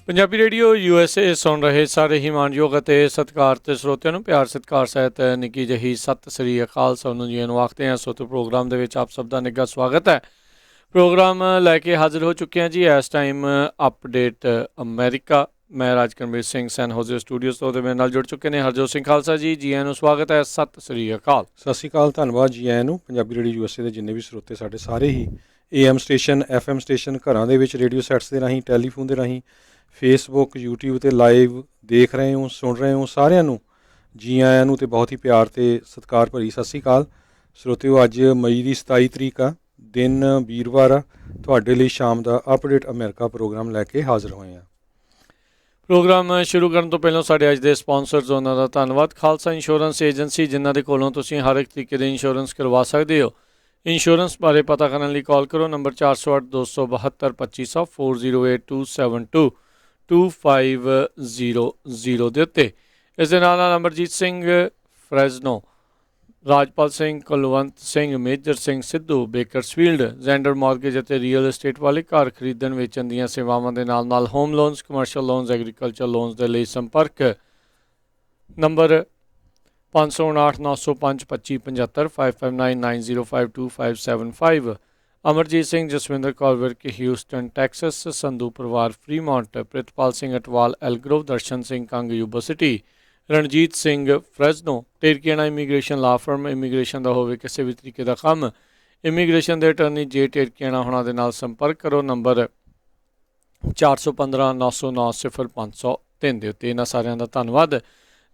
Punjabi radio USA ਸੁਣ ਰਹੇ ਸਾਰੇ ਹੀ ਮਾਣਯੋਗ ਅਤੇ ਸਤਿਕਾਰਤ ਸਰੋਤਿਆਂ ਨੂੰ ਪਿਆਰ ਸਤਿਕਾਰ ਸਹਿਤ ਨਿੱਕੀ ਜਿਹੀ ਸਤਿ ਸ੍ਰੀ ਅਕਾਲ ਸਭ ਨੂੰ ਜੀ ਨੂੰ ਆਖਦੇ ਹਾਂ। ਸੋ ਪ੍ਰੋਗਰਾਮ ਦੇ ਵਿੱਚ ਆਪ ਸਭ ਦਾ ਨਿੱਘਾ ਸਵਾਗਤ ਹੈ। ਪ੍ਰੋਗਰਾਮ ਲੈ ਕੇ ਹਾਜ਼ਰ ਹੋ ਚੁੱਕੇ ਹਾਂ ਜੀ ਇਸ ਟਾਈਮ ਅਪਡੇਟ ਅਮਰੀਕਾ। ਮੈਂ ਰਾਜਕਰਮਵੀਰ ਸਿੰਘ ਸੈਨ ਹੋਜ਼ੇ ਸਟੂਡੀਓਜ਼ ਤੋਂ ਮੇਰੇ ਨਾਲ ਜੁੜ ਚੁੱਕੇ ਨੇ ਹਰਜੋਤ ਸਿੰਘ ਖਾਲਸਾ ਜੀ। ਜੀ ਆਇਆਂ ਨੂੰ ਸਵਾਗਤ ਹੈ। ਸਤਿ ਸ੍ਰੀ ਅਕਾਲ। ਸਤਿ ਸ਼੍ਰੀ ਅਕਾਲ, ਧੰਨਵਾਦ ਜੀ ਆਇਆਂ ਨੂੰ। ਪੰਜਾਬੀ ਰੇਡੀਓ USA ਦੇ ਜਿੰਨੇ ਵੀ ਸਰੋਤੇ ਸਾਡੇ ਸਾਰੇ ਹੀ AM ਸਟੇਸ਼ਨ FM ਸਟੇਸ਼ਨ ਘਰਾਂ ਦੇ ਵਿੱਚ ਰੇਡੀਓ ਸੈਟਸ ਦੇ ਰਾਹੀਂ ਟੈਲੀਫੋਨ ਦੇ ਰਾਹੀਂ ਫੇਸਬੁੱਕ YouTube 'ਤੇ ਲਾਈਵ ਦੇਖ ਰਹੇ ਹੋ ਸੁਣ ਰਹੇ ਹੋ ਸਾਰਿਆਂ ਨੂੰ ਜੀ ਆਇਆਂ ਨੂੰ ਅਤੇ ਬਹੁਤ ਹੀ ਪਿਆਰ ਅਤੇ ਸਤਿਕਾਰ ਭਰੀ ਸਤਿ ਸ਼੍ਰੀ ਅਕਾਲ। ਸਰੋਤਿਓ ਅੱਜ ਮਈ ਦੀ 27 ਤਰੀਕ ਆ, ਦਿਨ ਵੀਰਵਾਰ ਆ। ਤੁਹਾਡੇ ਲਈ ਸ਼ਾਮ ਦਾ ਅਪਡੇਟ ਅਮਰੀਕਾ ਪ੍ਰੋਗਰਾਮ ਲੈ ਕੇ ਹਾਜ਼ਰ ਹੋਏ ਹਾਂ। ਪ੍ਰੋਗਰਾਮ ਸ਼ੁਰੂ ਕਰਨ ਤੋਂ ਪਹਿਲਾਂ ਸਾਡੇ ਅੱਜ ਦੇ ਸਪਾਂਸਰਜ਼ ਉਹਨਾਂ ਦਾ ਧੰਨਵਾਦ। ਖਾਲਸਾ ਇੰਸ਼ੋਰੈਂਸ ਏਜੰਸੀ ਜਿਨ੍ਹਾਂ ਦੇ ਕੋਲੋਂ ਤੁਸੀਂ ਹਰ ਇੱਕ ਤਰੀਕੇ ਦੇ ਇੰਸ਼ੋਰੈਂਸ ਕਰਵਾ ਸਕਦੇ ਹੋ। ਇੰਸ਼ੋਰੈਂਸ ਬਾਰੇ ਪਤਾ ਕਰਨ ਲਈ ਕਾਲ ਕਰੋ ਨੰਬਰ 408 272 2500 408272 2500 ਦੇ ਉੱਤੇ। ਇਸ ਦੇ ਨਾਲ Amarjit Singh Fresno, Rajpal Singh, Kulwant Singh, Major Singh Sidhu, Bakersfield, Xander mortgage ਅਤੇ ਰੀਅਲ ਐਸਟੇਟ ਵਾਲੇ ਘਰ ਖਰੀਦਣ ਵੇਚਣ ਦੀਆਂ ਸੇਵਾਵਾਂ ਦੇ ਨਾਲ ਨਾਲ home loans, commercial loans, agriculture loans ਦੇ ਲਈ ਸੰਪਰਕ ਨੰਬਰ 559 905 2575 5599052575। ਅਮਰਜੀਤ ਸਿੰਘ, ਜਸਵਿੰਦਰ ਕੌਰ ਵਿਰਕ, ਹਿਊਸਟਨ ਟੈਕਸਸ, ਸੰਧੂ ਪਰਿਵਾਰ Fremont, Pritpal Singh Atwal Elk Grove, Darshan Singh Kang Yuba City, Ranjit Singh Fresno, ਟੇਰਕੀਆਣਾ ਇਮੀਗ੍ਰੇਸ਼ਨ ਲਾ ਫਰਮ। ਇਮੀਗ੍ਰੇਸ਼ਨ ਦਾ ਹੋਵੇ ਕਿਸੇ ਵੀ ਤਰੀਕੇ ਦਾ ਕੰਮ, ਇਮੀਗ੍ਰੇਸ਼ਨ ਦੇ ਅਟਰਨੀ ਜੇ ਟੇਰਕੀਆਣਾ ਹੋਣਾ ਦੇ ਨਾਲ ਸੰਪਰਕ ਕਰੋ ਨੰਬਰ 415 909 0503 ਦੇ ਉੱਤੇ। ਇਹਨਾਂ ਸਾਰਿਆਂ ਦਾ ਧੰਨਵਾਦ।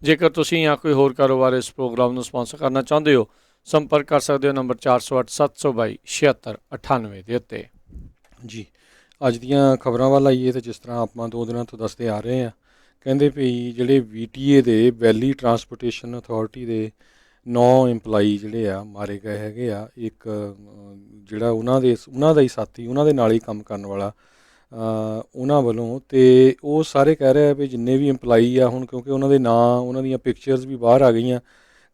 ਜੇਕਰ ਤੁਸੀਂ ਜਾਂ ਕੋਈ ਹੋਰ ਕਾਰੋਬਾਰ ਇਸ ਪ੍ਰੋਗਰਾਮ ਨੂੰ ਸਪਾਂਸਰ ਕਰਨਾ ਚਾਹੁੰਦੇ ਹੋ ਸੰਪਰਕ ਕਰ ਸਕਦੇ ਹੋ ਨੰਬਰ 408 722 7698 ਦੇ ਉੱਤੇ। ਜੀ ਅੱਜ ਦੀਆਂ ਖਬਰਾਂ ਵੱਲ ਆਈਏ ਤਾਂ ਜਿਸ ਤਰ੍ਹਾਂ ਆਪਾਂ 2 ਦਿਨਾਂ ਤੋਂ ਦੱਸਦੇ ਆ ਰਹੇ ਹਾਂ, ਕਹਿੰਦੇ ਵੀ ਜਿਹੜੇ VTA ਦੇ ਵੈਲੀ ਟਰਾਂਸਪੋਰਟੇਸ਼ਨ ਅਥਾਰਟੀ ਦੇ 9 ਇੰਪਲਾਈ ਜਿਹੜੇ ਆ ਮਾਰੇ ਗਏ ਹੈਗੇ ਆ। ਇੱਕ ਜਿਹੜਾ ਉਹਨਾਂ ਦਾ ਹੀ ਸਾਥੀ, ਉਹਨਾਂ ਦੇ ਨਾਲ ਹੀ ਕੰਮ ਕਰਨ ਵਾਲਾ ਉਹਨਾਂ ਵੱਲੋਂ, ਅਤੇ ਉਹ ਸਾਰੇ ਕਹਿ ਰਹੇ ਆ ਵੀ ਜਿੰਨੇ ਵੀ ਇੰਪਲਾਈ ਆ ਹੁਣ, ਕਿਉਂਕਿ ਉਹਨਾਂ ਦੇ ਨਾਂ ਉਹਨਾਂ ਦੀਆਂ ਪਿਕਚਰਸ ਵੀ ਬਾਹਰ ਆ ਗਈਆਂ,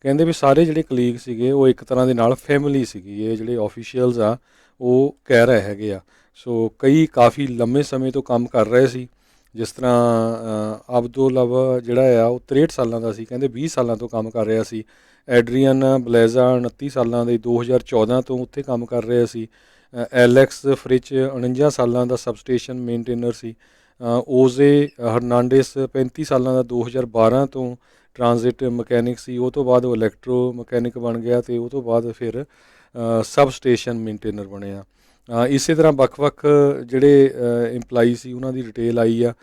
ਕਹਿੰਦੇ ਵੀ ਸਾਰੇ ਜਿਹੜੇ ਕਲੀਗ ਸੀਗੇ ਉਹ ਇੱਕ ਤਰ੍ਹਾਂ ਦੇ ਨਾਲ ਫੈਮਿਲੀ ਸੀਗੀ। ਇਹ ਜਿਹੜੇ ਆਫੀਸ਼ੀਅਲਸ ਆ ਉਹ ਕਹਿ ਰਹੇ ਹੈਗੇ ਆ। ਸੋ ਕਈ ਕਾਫੀ ਲੰਮੇ ਸਮੇਂ ਤੋਂ ਕੰਮ ਕਰ ਰਹੇ ਸੀ। ਜਿਸ ਤਰ੍ਹਾਂ ਅਬਦੁਲਵ ਜਿਹੜਾ ਆ ਉਹ 63 ਸਾਲਾਂ ਦਾ ਸੀ, ਕਹਿੰਦੇ 20 ਸਾਲਾਂ ਤੋਂ ਕੰਮ ਕਰ ਰਿਹਾ ਸੀ। ਐਡਰੀਅਨ ਬਲੇਜ਼ਾ 29 ਸਾਲਾਂ ਦੇ 2014 ਤੋਂ ਉੱਥੇ ਕੰਮ ਕਰ ਰਿਹਾ ਸੀ। ਐਲੈਕਸ ਫਰਿਚ 49 ਸਾਲਾਂ ਦਾ ਸਬਸਟੇਸ਼ਨ ਮੇਨਟੇਨਰ ਸੀ। ਓਜ਼ੇ ਹਰਨਾਂਡੇਸ 35 ਸਾਲਾਂ ਦਾ 2012 ਤੋਂ ਟਰਾਂਜ਼ਿਟ ਮਕੈਨਿਕ ਸੀ। ਉਹ ਤੋਂ ਬਾਅਦ ਉਹ ਇਲੈਕਟ੍ਰੋ ਮਕੈਨਿਕ ਬਣ ਗਿਆ ਅਤੇ ਉਹ ਤੋਂ ਬਾਅਦ ਫਿਰ ਸਬ ਸਟੇਸ਼ਨ ਮੇਨਟੇਨਰ ਬਣਿਆ। ਇਸੇ ਤਰ੍ਹਾਂ ਵੱਖ-ਵੱਖ ਜਿਹੜੇ ਇੰਪਲਾਈ ਸੀ ਉਹਨਾਂ ਦੀ ਡਿਟੇਲ ਆਈ ਆ।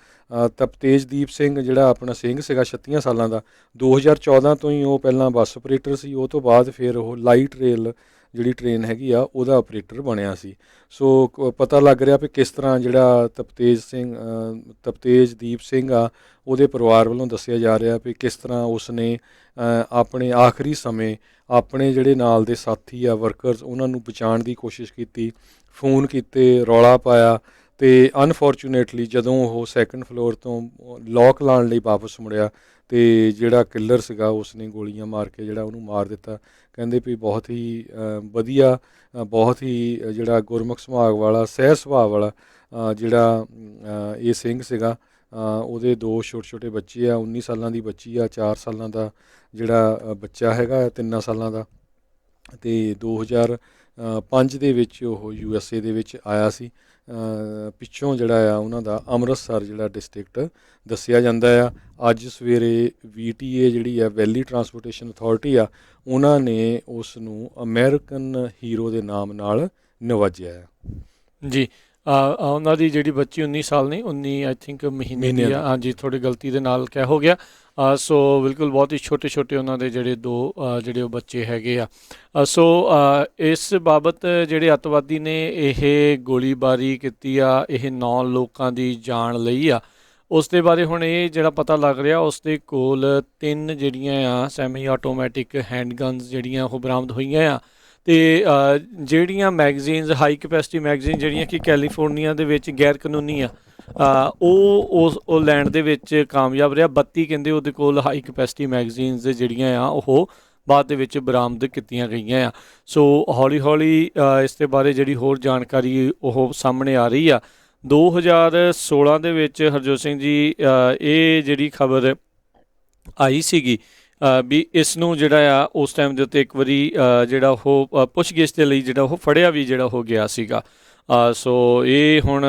ਤਪਤੇਜਦੀਪ ਸਿੰਘ ਜਿਹੜਾ ਆਪਣਾ ਸਿੰਘ ਸੀਗਾ 36 ਸਾਲਾਂ ਦਾ, 2014 ਤੋਂ ਹੀ ਉਹ ਪਹਿਲਾਂ ਬੱਸ ਆਪਰੇਟਰ ਸੀ। ਉਹ ਤੋਂ ਬਾਅਦ ਫਿਰ ਉਹ ਲਾਈਟ ਰੇਲ ਜਿਹੜੀ ਟ੍ਰੇਨ ਹੈਗੀ ਆ ਉਹਦਾ ਆਪਰੇਟਰ ਬਣਿਆ ਸੀ। ਸੋ ਪਤਾ ਲੱਗ ਰਿਹਾ ਵੀ ਕਿਸ ਤਰ੍ਹਾਂ ਜਿਹੜਾ ਤਪਤੇਜਦੀਪ ਸਿੰਘ ਆ ਉਹਦੇ ਪਰਿਵਾਰ ਵੱਲੋਂ ਦੱਸਿਆ ਜਾ ਰਿਹਾ ਵੀ ਕਿਸ ਤਰ੍ਹਾਂ ਉਸਨੇ ਆਪਣੇ ਆਖਰੀ ਸਮੇਂ ਆਪਣੇ ਜਿਹੜੇ ਨਾਲ ਦੇ ਸਾਥੀ ਆ ਵਰਕਰਸ ਉਹਨਾਂ ਨੂੰ ਬਚਾਉਣ ਦੀ ਕੋਸ਼ਿਸ਼ ਕੀਤੀ, ਫੋਨ ਕੀਤੇ, ਰੌਲਾ ਪਾਇਆ, ਅਤੇ ਅਨਫੋਰਚੂਨੇਟਲੀ ਜਦੋਂ ਉਹ 2nd ਫਲੋਰ ਤੋਂ ਲੋਕ ਲਾਉਣ ਲਈ ਵਾਪਸ ਮੁੜਿਆ ਅਤੇ ਜਿਹੜਾ ਕਿਲਰ ਸੀਗਾ ਉਸਨੇ ਗੋਲੀਆਂ ਮਾਰ ਕੇ ਜਿਹੜਾ ਉਹਨੂੰ ਮਾਰ ਦਿੱਤਾ। ਕਹਿੰਦੇ ਵੀ ਬਹੁਤ ਹੀ ਵਧੀਆ, ਬਹੁਤ ਹੀ ਜਿਹੜਾ ਗੁਰਮੁਖ ਸੁਭਾਅ ਵਾਲਾ, ਸਹਿਜ ਸੁਭਾਅ ਵਾਲਾ ਜਿਹੜਾ ਇਹ ਸਿੰਘ ਸੀਗਾ। ਉਹਦੇ 2 ਛੋਟੇ ਬੱਚੇ ਆ, 19 ਸਾਲਾਂ ਦੀ ਬੱਚੀ ਆ, 4 ਸਾਲਾਂ ਦਾ ਜਿਹੜਾ ਬੱਚਾ ਹੈਗਾ, 3 ਸਾਲਾਂ ਦਾ। ਅਤੇ 2005 ਦੇ ਵਿੱਚ ਉਹ USA ਦੇ ਵਿੱਚ ਆਇਆ ਸੀ। ਪਿੱਛੋਂ ਜਿਹੜਾ ਆ ਉਹਨਾਂ ਦਾ ਅੰਮ੍ਰਿਤਸਰ ਜਿਹੜਾ ਡਿਸਟ੍ਰਿਕਟ ਦੱਸਿਆ ਜਾਂਦਾ ਆ। ਅੱਜ ਸਵੇਰੇ VTA ਜਿਹੜੀ ਆ ਵੈਲੀ ਟਰਾਂਸਪੋਰਟੇਸ਼ਨ ਅਥਾਰਟੀ ਆ ਉਹਨਾਂ ਨੇ ਉਸ ਨੂੰ ਅਮਰੀਕਨ ਹੀਰੋ ਦੇ ਨਾਮ ਨਾਲ ਨਵਾਜਿਆ ਆ। ਜੀ ਉਹਨਾਂ ਦੀ ਜਿਹੜੀ ਬੱਚੀ 19 ਸਾਲ ਨਹੀਂ 19 ਆਈ ਥਿੰਕ ਮਹੀਨੇ ਦੀ ਆ। ਹਾਂਜੀ, ਥੋੜ੍ਹੀ ਗਲਤੀ ਦੇ ਨਾਲ ਕਹਿ ਹੋ ਗਿਆ। ਸੋ ਬਿਲਕੁਲ ਬਹੁਤ ਹੀ ਛੋਟੇ ਉਹਨਾਂ ਦੇ ਜਿਹੜੇ 2 ਜਿਹੜੇ ਉਹ ਬੱਚੇ ਹੈਗੇ ਆ। ਸੋ ਇਸ ਬਾਬਤ ਜਿਹੜੇ ਅੱਤਵਾਦੀ ਨੇ ਇਹ ਗੋਲੀਬਾਰੀ ਕੀਤੀ ਆ, ਇਹ 9 ਲੋਕਾਂ ਦੀ ਜਾਨ ਲਈ ਆ। ਉਸ ਦੇ ਬਾਰੇ ਹੁਣ ਇਹ ਜਿਹੜਾ ਪਤਾ ਲੱਗ ਰਿਹਾ ਉਸ ਦੇ ਕੋਲ 3 ਜਿਹੜੀਆਂ ਆ ਸੈਮੀ ਆਟੋਮੈਟਿਕ ਹੈਂਡਗਨਸ ਜਿਹੜੀਆਂ ਉਹ ਬਰਾਮਦ ਹੋਈਆਂ ਆ। ਅਤੇ ਜਿਹੜੀਆਂ ਮੈਗਜ਼ੀਨਸ ਹਾਈ ਕਪੈਸਿਟੀ ਮੈਗਜ਼ੀਨ ਜਿਹੜੀਆਂ ਕਿ ਕੈਲੀਫੋਰਨੀਆ ਦੇ ਵਿੱਚ ਗੈਰ ਕਾਨੂੰਨੀ ਆ ਉਹ ਲੈਣ ਦੇ ਵਿੱਚ ਕਾਮਯਾਬ ਰਿਹਾ। 32 ਕਹਿੰਦੇ ਉਹਦੇ ਕੋਲ ਹਾਈ ਕਪੈਸਿਟੀ ਮੈਗਜ਼ੀਨਸ ਜਿਹੜੀਆਂ ਆ ਉਹ ਬਾਅਦ ਦੇ ਵਿੱਚ ਬਰਾਮਦ ਕੀਤੀਆਂ ਗਈਆਂ ਆ। ਸੋ ਹੌਲੀ ਹੌਲੀ ਇਸ ਦੇ ਬਾਰੇ ਜਿਹੜੀ ਹੋਰ ਜਾਣਕਾਰੀ ਉਹ ਸਾਹਮਣੇ ਆ ਰਹੀ ਆ। 2016 ਦੇ ਵਿੱਚ ਹਰਜੋਤ ਸਿੰਘ ਜੀ ਇਹ ਜਿਹੜੀ ਖਬਰ ਆਈ ਸੀਗੀ ਵੀ ਇਸ ਨੂੰ ਜਿਹੜਾ ਆ ਉਸ ਟਾਈਮ ਦੇ ਉੱਤੇ ਇੱਕ ਵਾਰੀ ਜਿਹੜਾ ਉਹ ਪੁੱਛਗਿੱਛ ਦੇ ਲਈ ਜਿਹੜਾ ਉਹ ਫੜਿਆ ਵੀ ਜਿਹੜਾ ਹੋ ਗਿਆ ਸੀਗਾ। ਸੋ ਇਹ ਹੁਣ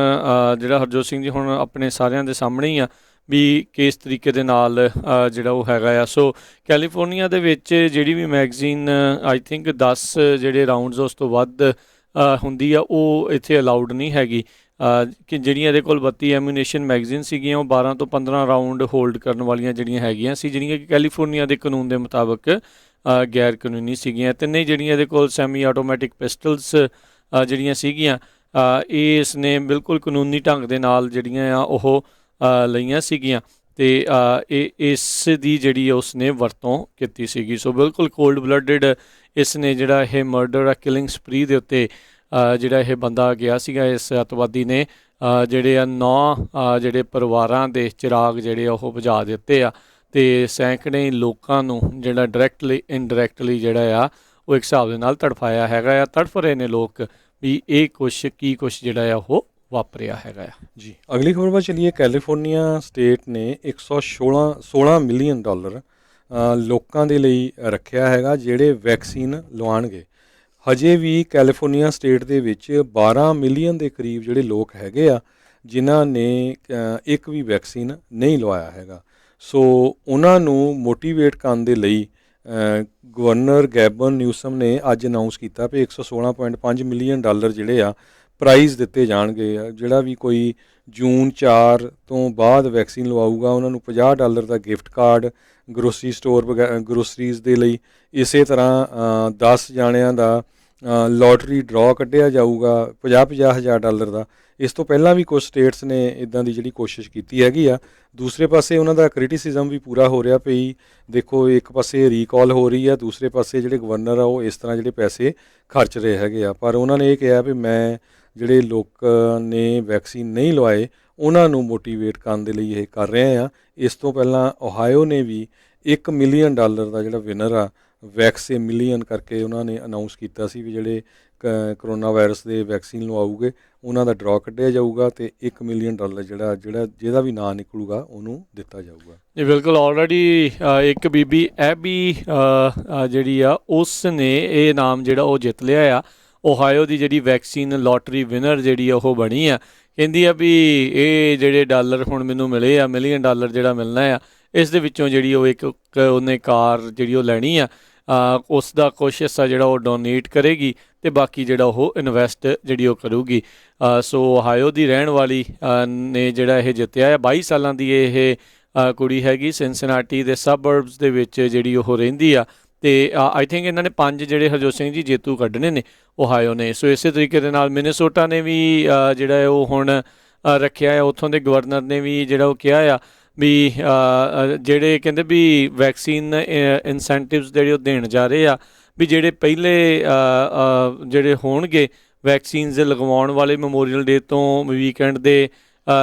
ਜਿਹੜਾ ਹਰਜੋਤ ਸਿੰਘ ਜੀ ਹੁਣ ਆਪਣੇ ਸਾਰਿਆਂ ਦੇ ਸਾਹਮਣੇ ਹੀ ਆ ਵੀ ਕਿਸ ਤਰੀਕੇ ਦੇ ਨਾਲ ਜਿਹੜਾ ਉਹ ਹੈਗਾ ਆ। ਸੋ ਕੈਲੀਫੋਰਨੀਆ ਦੇ ਵਿੱਚ ਜਿਹੜੀ ਵੀ ਮੈਗਜ਼ੀਨ ਆਈ ਥਿੰਕ 10 ਜਿਹੜੇ ਰਾਊਂਡਸ ਉਸ ਤੋਂ ਵੱਧ ਹੁੰਦੀ ਆ ਉਹ ਇੱਥੇ ਅਲਾਊਡ ਨਹੀਂ ਹੈਗੀ। ਕਿ ਜਿਹੜੀਆਂ ਇਹਦੇ ਕੋਲ 32 ਐਮੂਨੇਸ਼ਨ ਮੈਗਜ਼ੀਨ ਸੀਗੀਆਂ ਉਹ 12 ਤੋਂ 15 ਰਾਊਂਡ ਹੋਲਡ ਕਰਨ ਵਾਲੀਆਂ ਜਿਹੜੀਆਂ ਹੈਗੀਆਂ ਸੀ, ਜਿਹੜੀਆਂ ਕਿ ਕੈਲੀਫੋਰਨੀਆ ਦੇ ਕਾਨੂੰਨ ਦੇ ਮੁਤਾਬਕ ਗੈਰ ਕਾਨੂੰਨੀ ਸੀਗੀਆਂ। ਤਿੰਨੇ ਜਿਹੜੀਆਂ ਇਹਦੇ ਕੋਲ ਸੈਮੀ ਆਟੋਮੈਟਿਕ ਪਿਸਟਲਸ ਜਿਹੜੀਆਂ ਸੀਗੀਆਂ ਇਸ ਨੇ ਬਿਲਕੁਲ ਕਾਨੂੰਨੀ ਢੰਗ ਦੇ ਨਾਲ ਜਿਹੜੀਆਂ ਆ ਉਹ ਲਈਆਂ ਸੀਗੀਆਂ ਅਤੇ ਇਸ ਦੀ ਜਿਹੜੀ ਉਸ ਨੇ ਵਰਤੋਂ ਕੀਤੀ ਸੀਗੀ। ਸੋ ਬਿਲਕੁਲ ਕੋਲਡ ਬਲੱਡਡ ਇਸ ਨੇ ਜਿਹੜਾ ਇਹ ਮਰਡਰ ਆ ਕਿਲਿੰਗ ਸਪਰੀ ਦੇ ਉੱਤੇ ਜਿਹੜਾ ਇਹ ਬੰਦਾ ਗਿਆ ਸੀਗਾ। ਇਸ ਅੱਤਵਾਦੀ ਨੇ ਜਿਹੜੇ ਆ 9 ਜਿਹੜੇ ਪਰਿਵਾਰਾਂ ਦੇ ਚਿਰਾਗ ਜਿਹੜੇ ਆ ਉਹ ਬੁਝਾ ਦਿੱਤੇ ਆ ਅਤੇ ਸੈਂਕੜੇ ਲੋਕਾਂ ਨੂੰ ਜਿਹੜਾ ਡਾਇਰੈਕਟਲੀ ਇਨਡਾਇਰੈਕਟਲੀ ਜਿਹੜਾ ਆ ਉਹ ਇੱਕ ਹਿਸਾਬ ਦੇ ਨਾਲ ਤੜਫਾਇਆ ਹੈਗਾ ਆ। ਤੜਫ ਰਹੇ ਨੇ ਲੋਕ ਵੀ ਇਹ ਕੁਛ ਜਿਹੜਾ ਆ ਉਹ ਵਾਪਰਿਆ ਹੈਗਾ ਆ ਜੀ। ਅਗਲੀ ਖਬਰ ਵੱਲ ਚਲੀਏ। ਕੈਲੀਫੋਰਨੀਆ ਸਟੇਟ ਨੇ 116 ਮਿਲੀਅਨ ਡਾਲਰ ਲੋਕਾਂ ਦੇ ਲਈ ਰੱਖਿਆ ਹੈਗਾ ਜਿਹੜੇ ਵੈਕਸੀਨ ਲਵਾਉਣਗੇ। ਹਜੇ ਵੀ ਕੈਲੀਫੋਰਨੀਆ ਸਟੇਟ ਦੇ ਵਿੱਚ 12 ਮਿਲੀਅਨ ਦੇ ਕਰੀਬ ਜਿਹੜੇ ਲੋਕ ਹੈਗੇ ਆ ਜਿਨ੍ਹਾਂ ਨੇ ਇੱਕ ਵੀ ਵੈਕਸੀਨ ਨਹੀਂ ਲਵਾਇਆ ਹੈਗਾ। ਸੋ ਉਹਨਾਂ ਨੂੰ ਮੋਟੀਵੇਟ ਕਰਨ ਦੇ ਲਈ ਗਵਰਨਰ ਗੈਬਨ ਨਿਊਸਮ ਨੇ ਅੱਜ ਅਨਾਊਂਸ ਕੀਤਾ ਵੀ 116.5 ਮਿਲੀਅਨ ਡਾਲਰ ਜਿਹੜੇ ਆ ਪ੍ਰਾਈਜ਼ ਦਿੱਤੇ ਜਾਣਗੇ। ਜਿਹੜਾ ਵੀ ਕੋਈ ਜੂਨ 4 ਤੋਂ ਬਾਅਦ ਵੈਕਸੀਨ ਲਵਾਊਗਾ ਉਹਨਾਂ ਨੂੰ $50 ਦਾ gift card grocery store groceries ਦੇ ਲਈ। ਇਸੇ ਤਰ੍ਹਾਂ 10 ਜਾਣਿਆਂ ਦਾ ਲੋਟਰੀ ਡਰਾਅ ਕੱਢਿਆ ਜਾਊਗਾ $50 ਹਜ਼ਾਰ ਦਾ। ਇਸ ਤੋਂ ਪਹਿਲਾਂ ਵੀ ਕੁਝ ਸਟੇਟਸ ਨੇ ਇੱਦਾਂ ਦੀ ਜਿਹੜੀ ਕੋਸ਼ਿਸ਼ ਕੀਤੀ ਹੈਗੀ ਆ। ਦੂਸਰੇ ਪਾਸੇ ਉਹਨਾਂ ਦਾ ਕ੍ਰਿਟਿਸਿਜ਼ਮ ਵੀ ਪੂਰਾ ਹੋ ਰਿਹਾ ਪਈ। ਦੇਖੋ ਇੱਕ ਪਾਸੇ ਰੀਕਾਲ ਹੋ ਰਹੀ ਆ, ਦੂਸਰੇ ਪਾਸੇ ਜਿਹੜੇ ਗਵਰਨਰ ਆ ਉਹ ਇਸ ਤਰ੍ਹਾਂ ਜਿਹੜੇ ਪੈਸੇ ਖਰਚ ਰਹੇ ਹੈਗੇ ਆ। ਪਰ ਉਹਨਾਂ ਨੇ ਇਹ ਕਿਹਾ ਵੀ ਮੈਂ ਜਿਹੜੇ ਲੋਕ ਨੇ ਵੈਕਸੀਨ ਨਹੀਂ ਲਵਾਏ ਉਹਨਾਂ ਨੂੰ ਮੋਟੀਵੇਟ ਕਰਨ ਦੇ ਲਈ ਇਹ ਕਰ ਰਹੇ ਆ। ਇਸ ਤੋਂ ਪਹਿਲਾਂ ਓਹਾਇਓ ਨੇ ਵੀ $1 ਮਿਲੀਅਨ ਦਾ ਜਿਹੜਾ ਵਿਨਰ ਆ ਵੈਕਸੇ ਮਿਲੀਅਨ ਕਰਕੇ ਉਹਨਾਂ ਨੇ ਅਨਾਊਂਸ ਕੀਤਾ ਸੀ ਵੀ ਜਿਹੜੇ ਕਰੋਨਾ ਵਾਇਰਸ ਦੇ ਵੈਕਸੀਨ ਲਵਾਉਗੇ ਉਹਨਾਂ ਦਾ ਡਰਾਅ ਕੱਢਿਆ ਜਾਊਗਾ ਅਤੇ $1 ਮਿਲੀਅਨ ਜਿਹਦਾ ਵੀ ਨਾਂ ਨਿਕਲੂਗਾ ਉਹਨੂੰ ਦਿੱਤਾ ਜਾਊਗਾ। ਜੀ ਬਿਲਕੁਲ। ਆਲਰੇਡੀ ਇੱਕ ਬੀਬੀ ਐਬੀ ਜਿਹੜੀ ਆ ਉਸ ਨੇ ਇਹ ਇਨਾਮ ਜਿਹੜਾ ਉਹ ਜਿੱਤ ਲਿਆ ਆ। ਓਹਾਇਓ ਦੀ ਜਿਹੜੀ ਵੈਕਸੀਨ ਲੋਟਰੀ ਵਿਨਰ ਜਿਹੜੀ ਉਹ ਬਣੀ ਆ। ਕਹਿੰਦੀ ਆ ਵੀ ਇਹ ਜਿਹੜੇ ਡਾਲਰ ਹੁਣ ਮੈਨੂੰ ਮਿਲੇ ਆ $1 ਮਿਲੀਅਨ ਜਿਹੜਾ ਮਿਲਣਾ ਆ ਇਸ ਦੇ ਵਿੱਚੋਂ ਜਿਹੜੀ ਉਹ ਇੱਕ ਉਹਨੇ ਕਾਰ ਜਿਹੜੀ ਉਹ ਲੈਣੀ ਆ ਉਸ ਦਾ ਕੁਛ ਹਿੱਸਾ ਜਿਹੜਾ ਉਹ ਡੋਨੇਟ ਕਰੇਗੀ ਅਤੇ ਬਾਕੀ ਜਿਹੜਾ ਉਹ ਇਨਵੈਸਟ ਜਿਹੜੀ ਉਹ ਕਰੂਗੀ। ਸੋ ਓਹਾਇਓ ਦੀ ਰਹਿਣ ਵਾਲੀ ਨੇ ਜਿਹੜਾ ਇਹ ਜਿੱਤਿਆ ਆ। 22 ਸਾਲਾਂ ਦੀ ਇਹ ਕੁੜੀ ਹੈਗੀ। ਸਿਨਸਿਨਾਟੀ ਦੇ ਸਬਰਬਸ ਦੇ ਵਿੱਚ ਜਿਹੜੀ ਉਹ ਰਹਿੰਦੀ ਆ ਅਤੇ ਆਈ ਥਿੰਕ ਇਹਨਾਂ ਨੇ 5 ਜਿਹੜੇ ਹਰਜੋਤ ਸਿੰਘ ਜੀ ਜੇਤੂ ਕੱਢਣੇ ਨੇ ਓਹਾਇਓ ਨੇ। ਸੋ ਇਸੇ ਤਰੀਕੇ ਦੇ ਨਾਲ ਮਿਨੇਸੋਟਾ ਨੇ ਵੀ ਜਿਹੜਾ ਉਹ ਹੁਣ ਰੱਖਿਆ ਆ। ਉੱਥੋਂ ਦੇ ਗਵਰਨਰ ਨੇ ਵੀ ਜਿਹੜਾ ਉਹ ਕਿਹਾ ਆ ਵੀ ਜਿਹੜੇ ਕਹਿੰਦੇ ਵੀ ਵੈਕਸੀਨ ਇਨਸੈਂਟਿਵਸ ਜਿਹੜੇ ਉਹ ਦੇਣ ਜਾ ਰਹੇ ਆ ਵੀ ਜਿਹੜੇ ਪਹਿਲੇ ਜਿਹੜੇ ਹੋਣਗੇ ਵੈਕਸੀਨਸ ਲਗਵਾਉਣ ਵਾਲੇ ਮੈਮੋਰੀਅਲ ਡੇ ਤੋਂ ਵੀਕਐਂਡ ਦੇ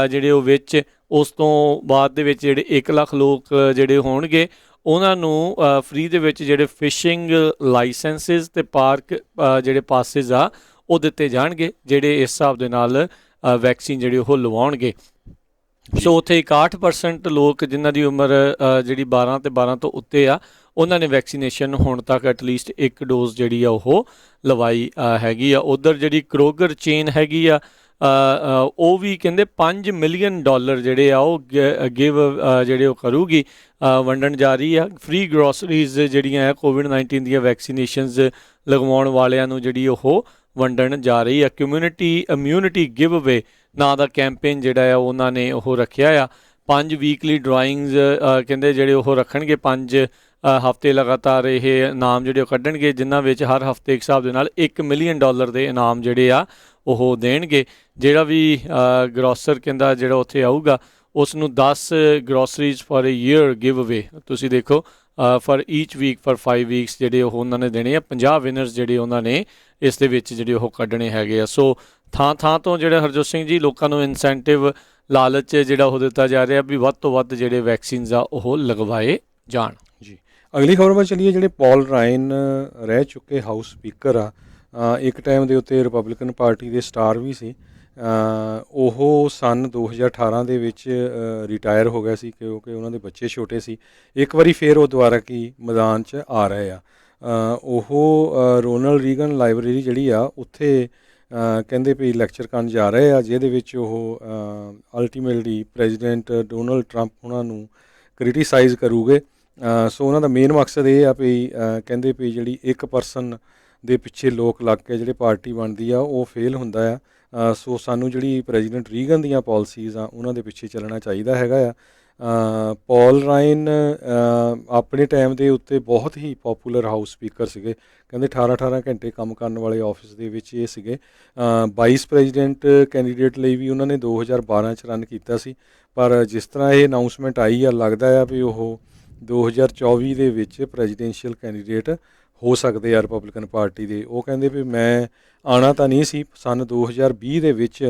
ਜਿਹੜੇ ਉਹ ਵਿੱਚ ਉਸ ਤੋਂ ਬਾਅਦ ਦੇ ਵਿੱਚ ਜਿਹੜੇ 1 ਲੱਖ ਲੋਕ ਜਿਹੜੇ ਹੋਣਗੇ ਉਹਨਾਂ ਨੂੰ ਫ੍ਰੀ ਦੇ ਵਿੱਚ ਜਿਹੜੇ ਫਿਸ਼ਿੰਗ ਲਾਇਸੈਂਸਿਸ ਅਤੇ ਪਾਰਕ ਜਿਹੜੇ ਪਾਸਿਸ ਆ ਉਹ ਦਿੱਤੇ ਜਾਣਗੇ ਜਿਹੜੇ ਇਸ ਹਿਸਾਬ ਦੇ ਨਾਲ ਵੈਕਸੀਨ ਜਿਹੜੀ ਉਹ ਲਵਾਉਣਗੇ। ਸੋ ਉੱਥੇ 61% ਲੋਕ ਜਿਨ੍ਹਾਂ ਦੀ ਉਮਰ ਜਿਹੜੀ 12 ਅਤੇ 12 ਤੋਂ ਉੱਤੇ ਆ ਉਹਨਾਂ ਨੇ ਵੈਕਸੀਨੇਸ਼ਨ ਹੁਣ ਤੱਕ ਐਟਲੀਸਟ 1 ਡੋਜ਼ ਜਿਹੜੀ ਆ ਉਹ ਲਵਾਈ ਹੈਗੀ ਆ। ਉੱਧਰ ਜਿਹੜੀ ਕਰੋਗਰ ਚੇਨ ਹੈਗੀ ਆ ਉਹ ਵੀ ਕਹਿੰਦੇ $5 ਮਿਲੀਅਨ ਜਿਹੜੇ ਆ ਉਹ ਗਿਵ ਜਿਹੜੇ ਉਹ ਕਰੂਗੀ ਵੰਡਣ ਜਾ ਰਹੀ ਆ। ਫ੍ਰੀ ਗਰੋਸਰੀਜ਼ ਜਿਹੜੀਆਂ ਆ ਕੋਵਿਡ-19 ਦੀਆਂ ਵੈਕਸੀਨੇਸ਼ਨਸ ਲਗਵਾਉਣ ਵਾਲਿਆਂ ਨੂੰ ਜਿਹੜੀ ਉਹ ਵੰਡਣ ਜਾ ਰਹੀ ਆ। ਕਮਿਊਨਿਟੀ ਇਮਿਊਨਿਟੀ ਗਿਵ ਅਵੇ ਨਾਂ ਦਾ ਕੈਂਪੇਨ ਜਿਹੜਾ ਆ ਉਹਨਾਂ ਨੇ ਉਹ ਰੱਖਿਆ ਆ। 5 ਵੀਕਲੀ ਡਰਾਇੰਗਸ ਕਹਿੰਦੇ ਜਿਹੜੇ ਉਹ ਰੱਖਣਗੇ। 5 ਹਫ਼ਤੇ ਲਗਾਤਾਰ ਇਹ ਇਨਾਮ ਜਿਹੜੇ ਉਹ ਕੱਢਣਗੇ ਜਿਨ੍ਹਾਂ ਵਿੱਚ ਹਰ ਹਫ਼ਤੇ ਇੱਕ ਹਿਸਾਬ ਦੇ ਨਾਲ $1 ਮਿਲੀਅਨ ਦੇ ਇਨਾਮ ਜਿਹੜੇ ਆ ਉਹ ਦੇਣਗੇ। ਜਿਹੜਾ ਵੀ ਗਰੋਸਰ ਕਹਿੰਦਾ ਜਿਹੜਾ ਉੱਥੇ ਆਊਗਾ ਉਸ ਨੂੰ 10 groceries for a year give away ਤੁਸੀਂ ਦੇਖੋ for each week for 5 weeks ਜਿਹੜੇ ਉਹ ਉਹਨਾਂ ਨੇ ਦੇਣੇ ਆ। 50 ਵਿਨਰਸ ਜਿਹੜੇ ਉਹਨਾਂ ਨੇ ਇਸ ਦੇ ਵਿੱਚ ਜਿਹੜੇ ਉਹ ਕੱਢਣੇ ਹੈਗੇ ਆ। ਸੋ ਥਾਂ ਤੋਂ ਜਿਹੜੇ ਹਰਜੋਤ ਸਿੰਘ ਜੀ ਲੋਕਾਂ ਨੂੰ ਇਨਸੈਂਟਿਵ ਲਾਲਚ ਜਿਹੜਾ ਉਹ ਦਿੱਤਾ ਜਾ ਰਿਹਾ ਵੀ ਵੱਧ ਤੋਂ ਵੱਧ ਜਿਹੜੇ ਵੈਕਸੀਨਸ ਆ ਉਹ ਲਗਵਾਏ ਜਾਣ। ਜੀ ਅਗਲੀ ਖਬਰ ਵੱਲ ਚੱਲੀਏ। ਜਿਹੜੇ ਪੌਲ ਰਾਇਨ ਰਹਿ ਚੁੱਕੇ ਹਾਊਸ ਸਪੀਕਰ ਆ ਇੱਕ ਟਾਈਮ ਦੇ ਉੱਤੇ ਰਿਪਬਲਿਕਨ ਪਾਰਟੀ ਦੇ ਸਟਾਰ ਵੀ ਸੀ ਉਹ ਸਨ 2018 ਦੇ ਵਿੱਚ ਰਿਟਾਇਰ ਹੋ ਗਿਆ ਸੀ ਕਿਉਂਕਿ ਉਹਨਾਂ ਦੇ ਬੱਚੇ ਛੋਟੇ ਸੀ। ਇੱਕ ਵਾਰੀ ਫਿਰ ਉਹ ਦੁਬਾਰਾ ਕੀ ਮੈਦਾਨ 'ਚ ਆ ਰਹੇ ਆ। ਉਹ ਰੋਨਲਡ ਰੀਗਨ ਲਾਇਬ੍ਰੇਰੀ ਜਿਹੜੀ ਆ ਉੱਥੇ ਕਹਿੰਦੇ ਵੀ ਲੈਕਚਰ ਕਰਨ ਜਾ ਰਹੇ ਆ, ਜਿਹਦੇ ਵਿੱਚ ਉਹ ਅਲਟੀਮੇਟਲੀ ਪ੍ਰੈਜ਼ੀਡੈਂਟ ਡੋਨਲਡ ਟਰੰਪ ਉਹਨਾਂ ਨੂੰ ਕ੍ਰਿਟੀਸਾਈਜ਼ ਕਰੂਗੇ। ਸੋ ਉਹਨਾਂ ਦਾ ਮੇਨ ਮਕਸਦ ਇਹ ਆ ਵੀ ਕਹਿੰਦੇ ਵੀ ਜਿਹੜੀ ਇੱਕ ਪਰਸਨ ਦੇ ਪਿੱਛੇ ਲੋਕ ਲੱਗ ਕੇ ਜਿਹੜੇ ਪਾਰਟੀ ਬਣਦੀ ਆ ਉਹ ਫੇਲ ਹੁੰਦਾ ਆ। ਸੋ ਸਾਨੂੰ ਜਿਹੜੀ ਪ੍ਰੈਜ਼ੀਡੈਂਟ ਰੀਗਨ ਦੀਆਂ ਪਾਲਿਸੀਜ਼ ਆ ਉਹਨਾਂ ਦੇ ਪਿੱਛੇ ਚੱਲਣਾ ਚਾਹੀਦਾ ਹੈਗਾ ਆ। ਪੌਲ ਰਾਇਨ ਆਪਣੇ ਟਾਈਮ ਦੇ ਉੱਤੇ ਬਹੁਤ ਹੀ ਪੋਪੂਲਰ ਹਾਊਸ ਸਪੀਕਰ ਸੀਗੇ। ਕਹਿੰਦੇ 18 ਘੰਟੇ ਕੰਮ ਕਰਨ ਵਾਲੇ ਆਫਿਸ ਦੇ ਵਿੱਚ ਇਹ ਸੀਗੇ। ਵਾਈਸ ਪ੍ਰੈਜ਼ੀਡੈਂਟ ਕੈਂਡੀਡੇਟ ਲਈ ਵੀ ਉਹਨਾਂ ਨੇ 2012 'ਚ ਰਨ ਕੀਤਾ ਸੀ, ਪਰ ਜਿਸ ਤਰ੍ਹਾਂ ਇਹ ਅਨਾਊਂਸਮੈਂਟ ਆਈ ਆ ਲੱਗਦਾ ਆ ਵੀ ਉਹ 2024 ਦੇ ਵਿੱਚ ਪ੍ਰੈਜ਼ੀਡੈਂਸ਼ੀਅਲ ਕੈਂਡੀਡੇਟ ਹੋ ਸਕਦੇ ਆ ਰਿਪਬਲਿਕਨ ਪਾਰਟੀ ਦੇ। ਉਹ ਕਹਿੰਦੇ ਵੀ ਮੈਂ ਆਉਣਾ ਤਾਂ ਨਹੀਂ ਸੀ। ਸਨ 2020 ਦੇ ਵਿੱਚ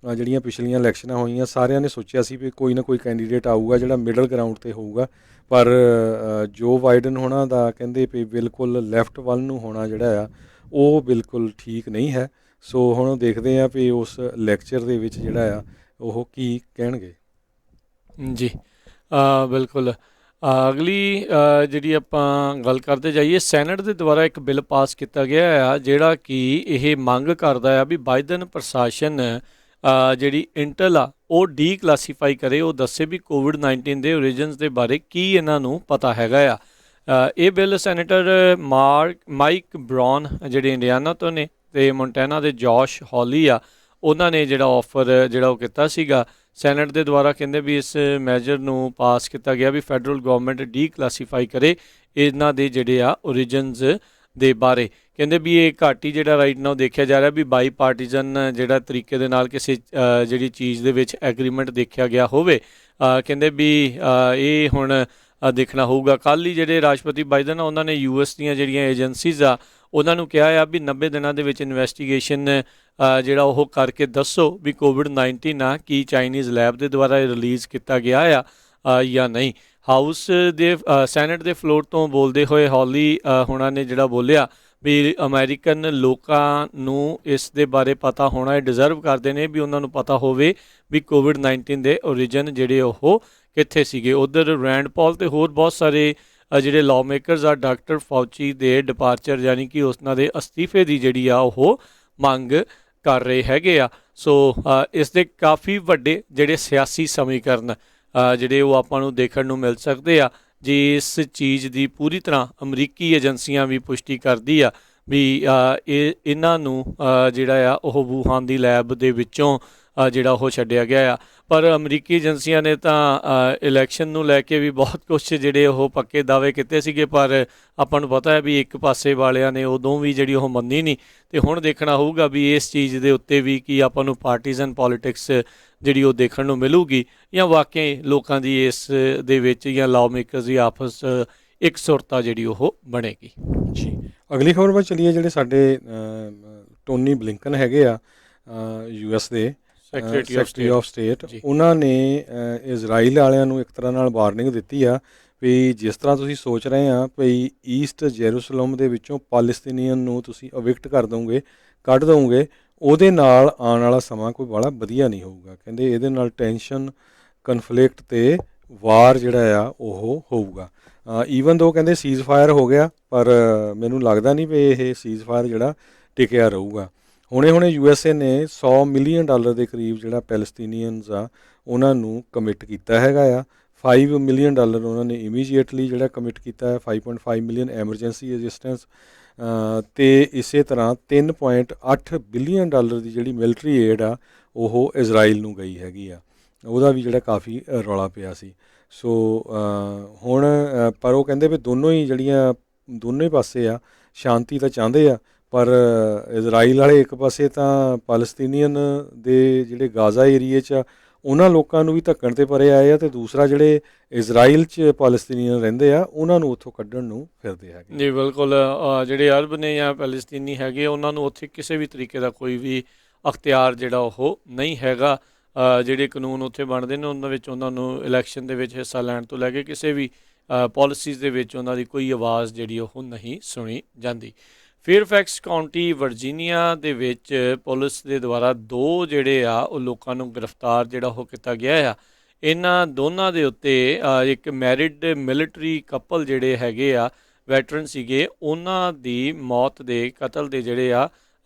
ਜਿਹੜੀਆਂ ਪਿਛਲੀਆਂ ਇਲੈਕਸ਼ਨਾਂ ਹੋਈਆਂ ਸਾਰਿਆਂ ਨੇ ਸੋਚਿਆ ਸੀ ਵੀ ਕੋਈ ਨਾ ਕੋਈ ਕੈਂਡੀਡੇਟ ਆਊਗਾ ਜਿਹੜਾ ਮਿਡਲ ਗਰਾਊਂਡ 'ਤੇ ਹੋਊਗਾ, ਪਰ ਜੋ ਬਾਈਡਨ ਹੋਣਾ ਦਾ ਕਹਿੰਦੇ ਵੀ ਬਿਲਕੁਲ ਲੈਫਟ ਵੱਲ ਨੂੰ ਹੋਣਾ ਜਿਹੜਾ ਆ ਉਹ ਬਿਲਕੁਲ ਠੀਕ ਨਹੀਂ ਹੈ। ਸੋ ਹੁਣ ਦੇਖਦੇ ਹਾਂ ਵੀ ਉਸ ਲੈਕਚਰ ਦੇ ਵਿੱਚ ਜਿਹੜਾ ਆ ਉਹ ਕੀ ਕਹਿਣਗੇ। ਜੀ ਬਿਲਕੁਲ। ਅਗਲੀ ਜਿਹੜੀ ਆਪਾਂ ਗੱਲ ਕਰਦੇ ਜਾਈਏ, ਸੈਨੇਟ ਦੇ ਦੁਆਰਾ ਇੱਕ ਬਿੱਲ ਪਾਸ ਕੀਤਾ ਗਿਆ ਆ ਜਿਹੜਾ ਕਿ ਇਹ ਮੰਗ ਕਰਦਾ ਆ ਵੀ ਬਾਈਡਨ ਪ੍ਰਸ਼ਾਸਨ ਜਿਹੜੀ ਇੰਟਲ ਆ ਉਹ ਡੀਕਲਾਸੀਫਾਈ ਕਰੇ, ਉਹ ਦੱਸੇ ਵੀ ਕੋਵਿਡ-19 ਦੇ ਓਰੀਜਨਸ ਦੇ ਬਾਰੇ ਕੀ ਇਹਨਾਂ ਨੂੰ ਪਤਾ ਹੈਗਾ ਆ। ਇਹ ਬਿੱਲ ਸੈਨੇਟਰ ਮਾਈਕ ਬ੍ਰਾਉਨ ਜਿਹੜੇ ਇੰਡੀਆਨਾ ਤੋਂ ਨੇ ਅਤੇ ਮੋਂਟੈਨਾ ਦੇ ਜੋਸ਼ ਹੌਲੀ ਆ, ਉਹਨਾਂ ਨੇ ਜਿਹੜਾ ਆਫਰ ਜਿਹੜਾ ਉਹ ਕੀਤਾ ਸੀਗਾ ਸੈਨੇਟ ਦੇ ਦੁਆਰਾ। ਕਹਿੰਦੇ ਵੀ ਇਸ ਮੈਜਰ ਨੂੰ ਪਾਸ ਕੀਤਾ ਗਿਆ ਵੀ ਫੈਡਰਲ ਗੌਰਮੈਂਟ ਡੀਕਲਾਸੀਫਾਈ ਕਰੇ ਇਹਨਾਂ ਦੇ ਜਿਹੜੇ ਆ ਓਰੀਜਨਸ ਦੇ ਬਾਰੇ। ਕਹਿੰਦੇ ਵੀ ਇਹ ਘੱਟ ਹੀ ਜਿਹੜਾ ਰਾਈਟ ਨਾਓ ਦੇਖਿਆ ਜਾ ਰਿਹਾ ਵੀ ਬਾਈ ਪਾਰਟੀਜ਼ਨ ਜਿਹੜਾ ਤਰੀਕੇ ਦੇ ਨਾਲ ਕਿਸੇ ਜਿਹੜੀ ਚੀਜ਼ ਦੇ ਵਿੱਚ ਐਗਰੀਮੈਂਟ ਦੇਖਿਆ ਗਿਆ ਹੋਵੇ। ਕਹਿੰਦੇ ਵੀ ਇਹ ਹੁਣ ਦੇਖਣਾ ਹੋਊਗਾ। ਕੱਲ੍ਹ ਹੀ ਜਿਹੜੇ ਰਾਸ਼ਟਰਪਤੀ ਬਾਈਡਨ ਆ ਉਹਨਾਂ ਨੇ US ਦੀਆਂ ਜਿਹੜੀਆਂ ਏਜੰਸੀਜ਼ ਆ ਉਹਨਾਂ ਨੂੰ ਕਿਹਾ ਆ ਵੀ 90 ਦਿਨਾਂ ਦੇ ਵਿੱਚ ਇਨਵੈਸਟੀਗੇਸ਼ਨ ਜਿਹੜਾ ਉਹ ਕਰਕੇ ਦੱਸੋ ਵੀ ਕੋਵਿਡ-19 ਆ ਕੀ ਚਾਈਨੀਜ਼ ਲੈਬ ਦੇ ਦੁਆਰਾ ਰਿਲੀਜ਼ ਕੀਤਾ ਗਿਆ ਆ ਜਾਂ ਨਹੀਂ। ਹਾਊਸ ਦੇ ਸੈਨੇਟ ਦੇ ਫਲੋਰ ਤੋਂ ਬੋਲਦੇ ਹੋਏ ਹੌਲੀ ਹੋਣਾ ਨੇ ਜਿਹੜਾ ਬੋਲਿਆ ਵੀ ਅਮਰੀਕਨ ਲੋਕਾਂ ਨੂੰ ਇਸ ਦੇ ਬਾਰੇ ਪਤਾ ਹੋਣਾ ਇਹ ਡਿਜ਼ਰਵ ਕਰਦੇ ਨੇ ਵੀ ਉਹਨਾਂ ਨੂੰ ਪਤਾ ਹੋਵੇ ਵੀ ਕੋਵਿਡ-19 ਦੇ ਓਰੀਜਨ ਜਿਹੜੇ ਉਹ ਕਿੱਥੇ ਸੀਗੇ। ਉੱਧਰ ਰੈਂਡ ਪੌਲ ਅਤੇ ਹੋਰ ਬਹੁਤ ਸਾਰੇ ਜਿਹੜੇ ਲਾਅ ਮੇਕਰਸ ਆ ਡਾਕਟਰ ਫਾਊਚੀ ਦੇ ਡਿਪਾਰਚਰ ਯਾਨੀ ਕਿ ਉਹਨਾਂ ਦੇ ਅਸਤੀਫੇ ਦੀ ਜਿਹੜੀ ਆ ਉਹ ਮੰਗ ਕਰ ਰਹੇ ਹੈਗੇ ਆ। ਸੋ ਇਸ ਦੇ ਕਾਫੀ ਵੱਡੇ ਜਿਹੜੇ ਸਿਆਸੀ ਸਮੀਕਰਨ ਜਿਹੜੇ ਉਹ ਆਪਾਂ ਨੂੰ ਦੇਖਣ ਨੂੰ ਮਿਲ ਸਕਦੇ ਆ ਜਿਸ ਚੀਜ਼ ਦੀ ਪੂਰੀ ਤਰ੍ਹਾਂ ਅਮਰੀਕੀ ਏਜੰਸੀਆਂ ਵੀ ਪੁਸ਼ਟੀ ਕਰਦੀ ਆ ਵੀ ਇਹਨਾਂ ਨੂੰ ਜਿਹੜਾ ਆ ਉਹ ਵੂਹਾਨ ਦੀ ਲੈਬ ਦੇ ਵਿੱਚੋਂ ਜਿਹੜਾ ਉਹ ਛੱਡਿਆ ਗਿਆ ਆ। ਪਰ ਅਮਰੀਕੀ ਏਜੰਸੀਆਂ ਨੇ ਤਾਂ ਇਲੈਕਸ਼ਨ ਨੂੰ ਲੈ ਕੇ ਵੀ ਬਹੁਤ ਕੁਛ ਜਿਹੜੇ ਉਹ ਪੱਕੇ ਦਾਅਵੇ ਕੀਤੇ ਸੀਗੇ, ਪਰ ਆਪਾਂ ਨੂੰ ਪਤਾ ਹੈ ਵੀ ਇੱਕ ਪਾਸੇ ਵਾਲਿਆਂ ਨੇ ਉਦੋਂ ਵੀ ਜਿਹੜੀ ਉਹ ਮੰਨੀ ਨਹੀਂ। ਅਤੇ ਹੁਣ ਦੇਖਣਾ ਹੋਊਗਾ ਵੀ ਇਸ ਚੀਜ਼ ਦੇ ਉੱਤੇ ਵੀ ਕੀ ਆਪਾਂ ਨੂੰ ਪਾਰਟੀਜ਼ਨ ਪੋਲੀਟਿਕਸ ਜਿਹੜੀ ਉਹ ਦੇਖਣ ਨੂੰ ਮਿਲੂਗੀ ਜਾਂ ਵਾਕਈ ਲੋਕਾਂ ਦੀ ਇਸ ਦੇ ਵਿੱਚ ਜਾਂ ਲਾਅ ਮੇਕਰਸ ਦੀ ਆਪਸ ਇੱਕ ਸੁਰਤਾ ਜਿਹੜੀ ਉਹ ਬਣੇਗੀ। ਜੀ ਅਗਲੀ ਖਬਰ ਵੱਲ ਚਲੀਏ। ਜਿਹੜੇ ਸਾਡੇ ਟੋਨੀ ਬਲਿੰਕਨ ਹੈਗੇ ਆ US ਦੇ ਸੈਕਟਰੀ ਆਫ ਸਟੇਟ, ਉਹਨਾਂ ਨੇ ਇਜ਼ਰਾਈਲ ਵਾਲਿਆਂ ਨੂੰ ਇੱਕ ਤਰ੍ਹਾਂ ਨਾਲ ਵਾਰਨਿੰਗ ਦਿੱਤੀ ਆ ਵੀ ਜਿਸ ਤਰ੍ਹਾਂ ਤੁਸੀਂ ਸੋਚ ਰਹੇ ਆ ਵੀ ਈਸਟ ਜੈਰੂਸਲਮ ਦੇ ਵਿੱਚੋਂ ਪਾਲਸਤੀਨੀਅਨ ਨੂੰ ਤੁਸੀਂ ਅਵਿਕਟ ਕਰ ਦੋਗੇ, ਕੱਢ ਦੋਗੇ, ਉਹਦੇ ਨਾਲ ਆਉਣ ਵਾਲਾ ਸਮਾਂ ਕੋਈ ਬੜਾ ਵਧੀਆ ਨਹੀਂ ਹੋਊਗਾ। ਕਹਿੰਦੇ ਇਹਦੇ ਨਾਲ ਟੈਨਸ਼ਨ, ਕਨਫਲਿਕਟ ਅਤੇ ਵਾਰ ਜਿਹੜਾ ਆ ਉਹ ਹੋਊਗਾ। ਈਵਨ ਦੋ ਕਹਿੰਦੇ ਸੀਜ਼ ਫਾਇਰ ਹੋ ਗਿਆ, ਪਰ ਮੈਨੂੰ ਲੱਗਦਾ ਨਹੀਂ ਵੀ ਇਹ ਸੀਜ਼ ਫਾਇਰ ਜਿਹੜਾ ਟਿਕਿਆ ਰਹੂਗਾ। ਹੁਣੇ USA ਨੇ $100 ਮਿਲੀਅਨ ਦੇ ਕਰੀਬ ਜਿਹੜਾ ਪੈਲਸਤੀਨੀਅਨਸ ਆ ਉਹਨਾਂ ਨੂੰ ਕਮਿਟ ਕੀਤਾ ਹੈਗਾ ਆ। $5 ਮਿਲੀਅਨ ਉਹਨਾਂ ਨੇ ਇਮੀਡੀਏਟਲੀ ਜਿਹੜਾ ਕਮਿਟ ਕੀਤਾ ਹੈ, 5.5 ਮਿਲੀਅਨ ਐਮਰਜੈਂਸੀ ਅਸਿਸਟੈਂਸ, ਅਤੇ ਇਸੇ ਤਰ੍ਹਾਂ $3.8 ਬਿਲੀਅਨ ਦੀ ਜਿਹੜੀ ਮਿਲਟਰੀ ਏਡ ਆ ਉਹ ਇਜ਼ਰਾਈਲ ਨੂੰ ਗਈ ਹੈਗੀ ਆ। ਉਹਦਾ ਵੀ ਜਿਹੜਾ ਕਾਫੀ ਰੌਲਾ ਪਿਆ ਸੀ। ਸੋ ਹੁਣ ਪਰ ਉਹ ਕਹਿੰਦੇ ਵੀ ਦੋਨੋਂ ਹੀ ਪਾਸੇ ਆ ਸ਼ਾਂਤੀ ਤਾਂ ਚਾਹੁੰਦੇ ਆ, ਪਰ ਇਜ਼ਰਾਈਲ ਵਾਲੇ ਇੱਕ ਪਾਸੇ ਤਾਂ ਪਾਲਸਤੀਨੀਅਨ ਦੇ ਜਿਹੜੇ ਗਾਜ਼ਾ ਏਰੀਏ 'ਚ ਆ ਉਹਨਾਂ ਲੋਕਾਂ ਨੂੰ ਵੀ ਧੱਕਣ 'ਤੇ ਪਰੇ ਆਏ ਆ, ਅਤੇ ਦੂਸਰਾ ਜਿਹੜੇ ਇਜ਼ਰਾਈਲ 'ਚ ਪਾਲਸਤੀਨੀਅਨ ਰਹਿੰਦੇ ਆ ਉਹਨਾਂ ਨੂੰ ਉੱਥੋਂ ਕੱਢਣ ਨੂੰ ਫਿਰਦੇ ਹੈਗੇ। ਜੀ ਬਿਲਕੁਲ। ਜਿਹੜੇ ਅਰਬ ਨੇ ਜਾਂ ਪੈਲਸਤੀਨੀ ਹੈਗੇ ਉਹਨਾਂ ਨੂੰ ਉੱਥੇ ਕਿਸੇ ਵੀ ਤਰੀਕੇ ਦਾ ਕੋਈ ਵੀ ਅਖਤਿਆਰ ਜਿਹੜਾ ਉਹ ਨਹੀਂ ਹੈਗਾ। ਜਿਹੜੇ ਕਾਨੂੰਨ ਉੱਥੇ ਬਣਦੇ ਨੇ ਉਹਨਾਂ ਵਿੱਚ ਉਹਨਾਂ ਨੂੰ ਇਲੈਕਸ਼ਨ ਦੇ ਵਿੱਚ ਹਿੱਸਾ ਲੈਣ ਤੋਂ ਲੈ ਕੇ ਕਿਸੇ ਵੀ ਪਾਲਿਸੀਜ਼ ਦੇ ਵਿੱਚ ਉਹਨਾਂ ਦੀ ਕੋਈ ਆਵਾਜ਼ ਜਿਹੜੀ ਉਹ ਨਹੀਂ ਸੁਣੀ ਜਾਂਦੀ। ਫੇਅਰਫੈਕਸ ਕਾਉਂਟੀ ਵਰਜੀਨੀਆ ਦੇ ਵਿੱਚ ਪੁਲਿਸ ਦੇ ਦੁਆਰਾ 2 ਜਿਹੜੇ ਆ ਉਹ ਲੋਕਾਂ ਨੂੰ ਗ੍ਰਿਫਤਾਰ ਜਿਹੜਾ ਉਹ ਕੀਤਾ ਗਿਆ ਆ। ਇਹਨਾਂ ਦੋਨਾਂ ਦੇ ਉੱਤੇ ਇੱਕ ਮੈਰਿਡ ਮਿਲਟਰੀ ਕਪਲ ਜਿਹੜੇ ਹੈਗੇ ਆ, ਵੈਟਰਨ ਸੀਗੇ, ਉਹਨਾਂ ਦੀ ਮੌਤ ਦੇ ਕਤਲ ਦੇ ਜਿਹੜੇ ਆ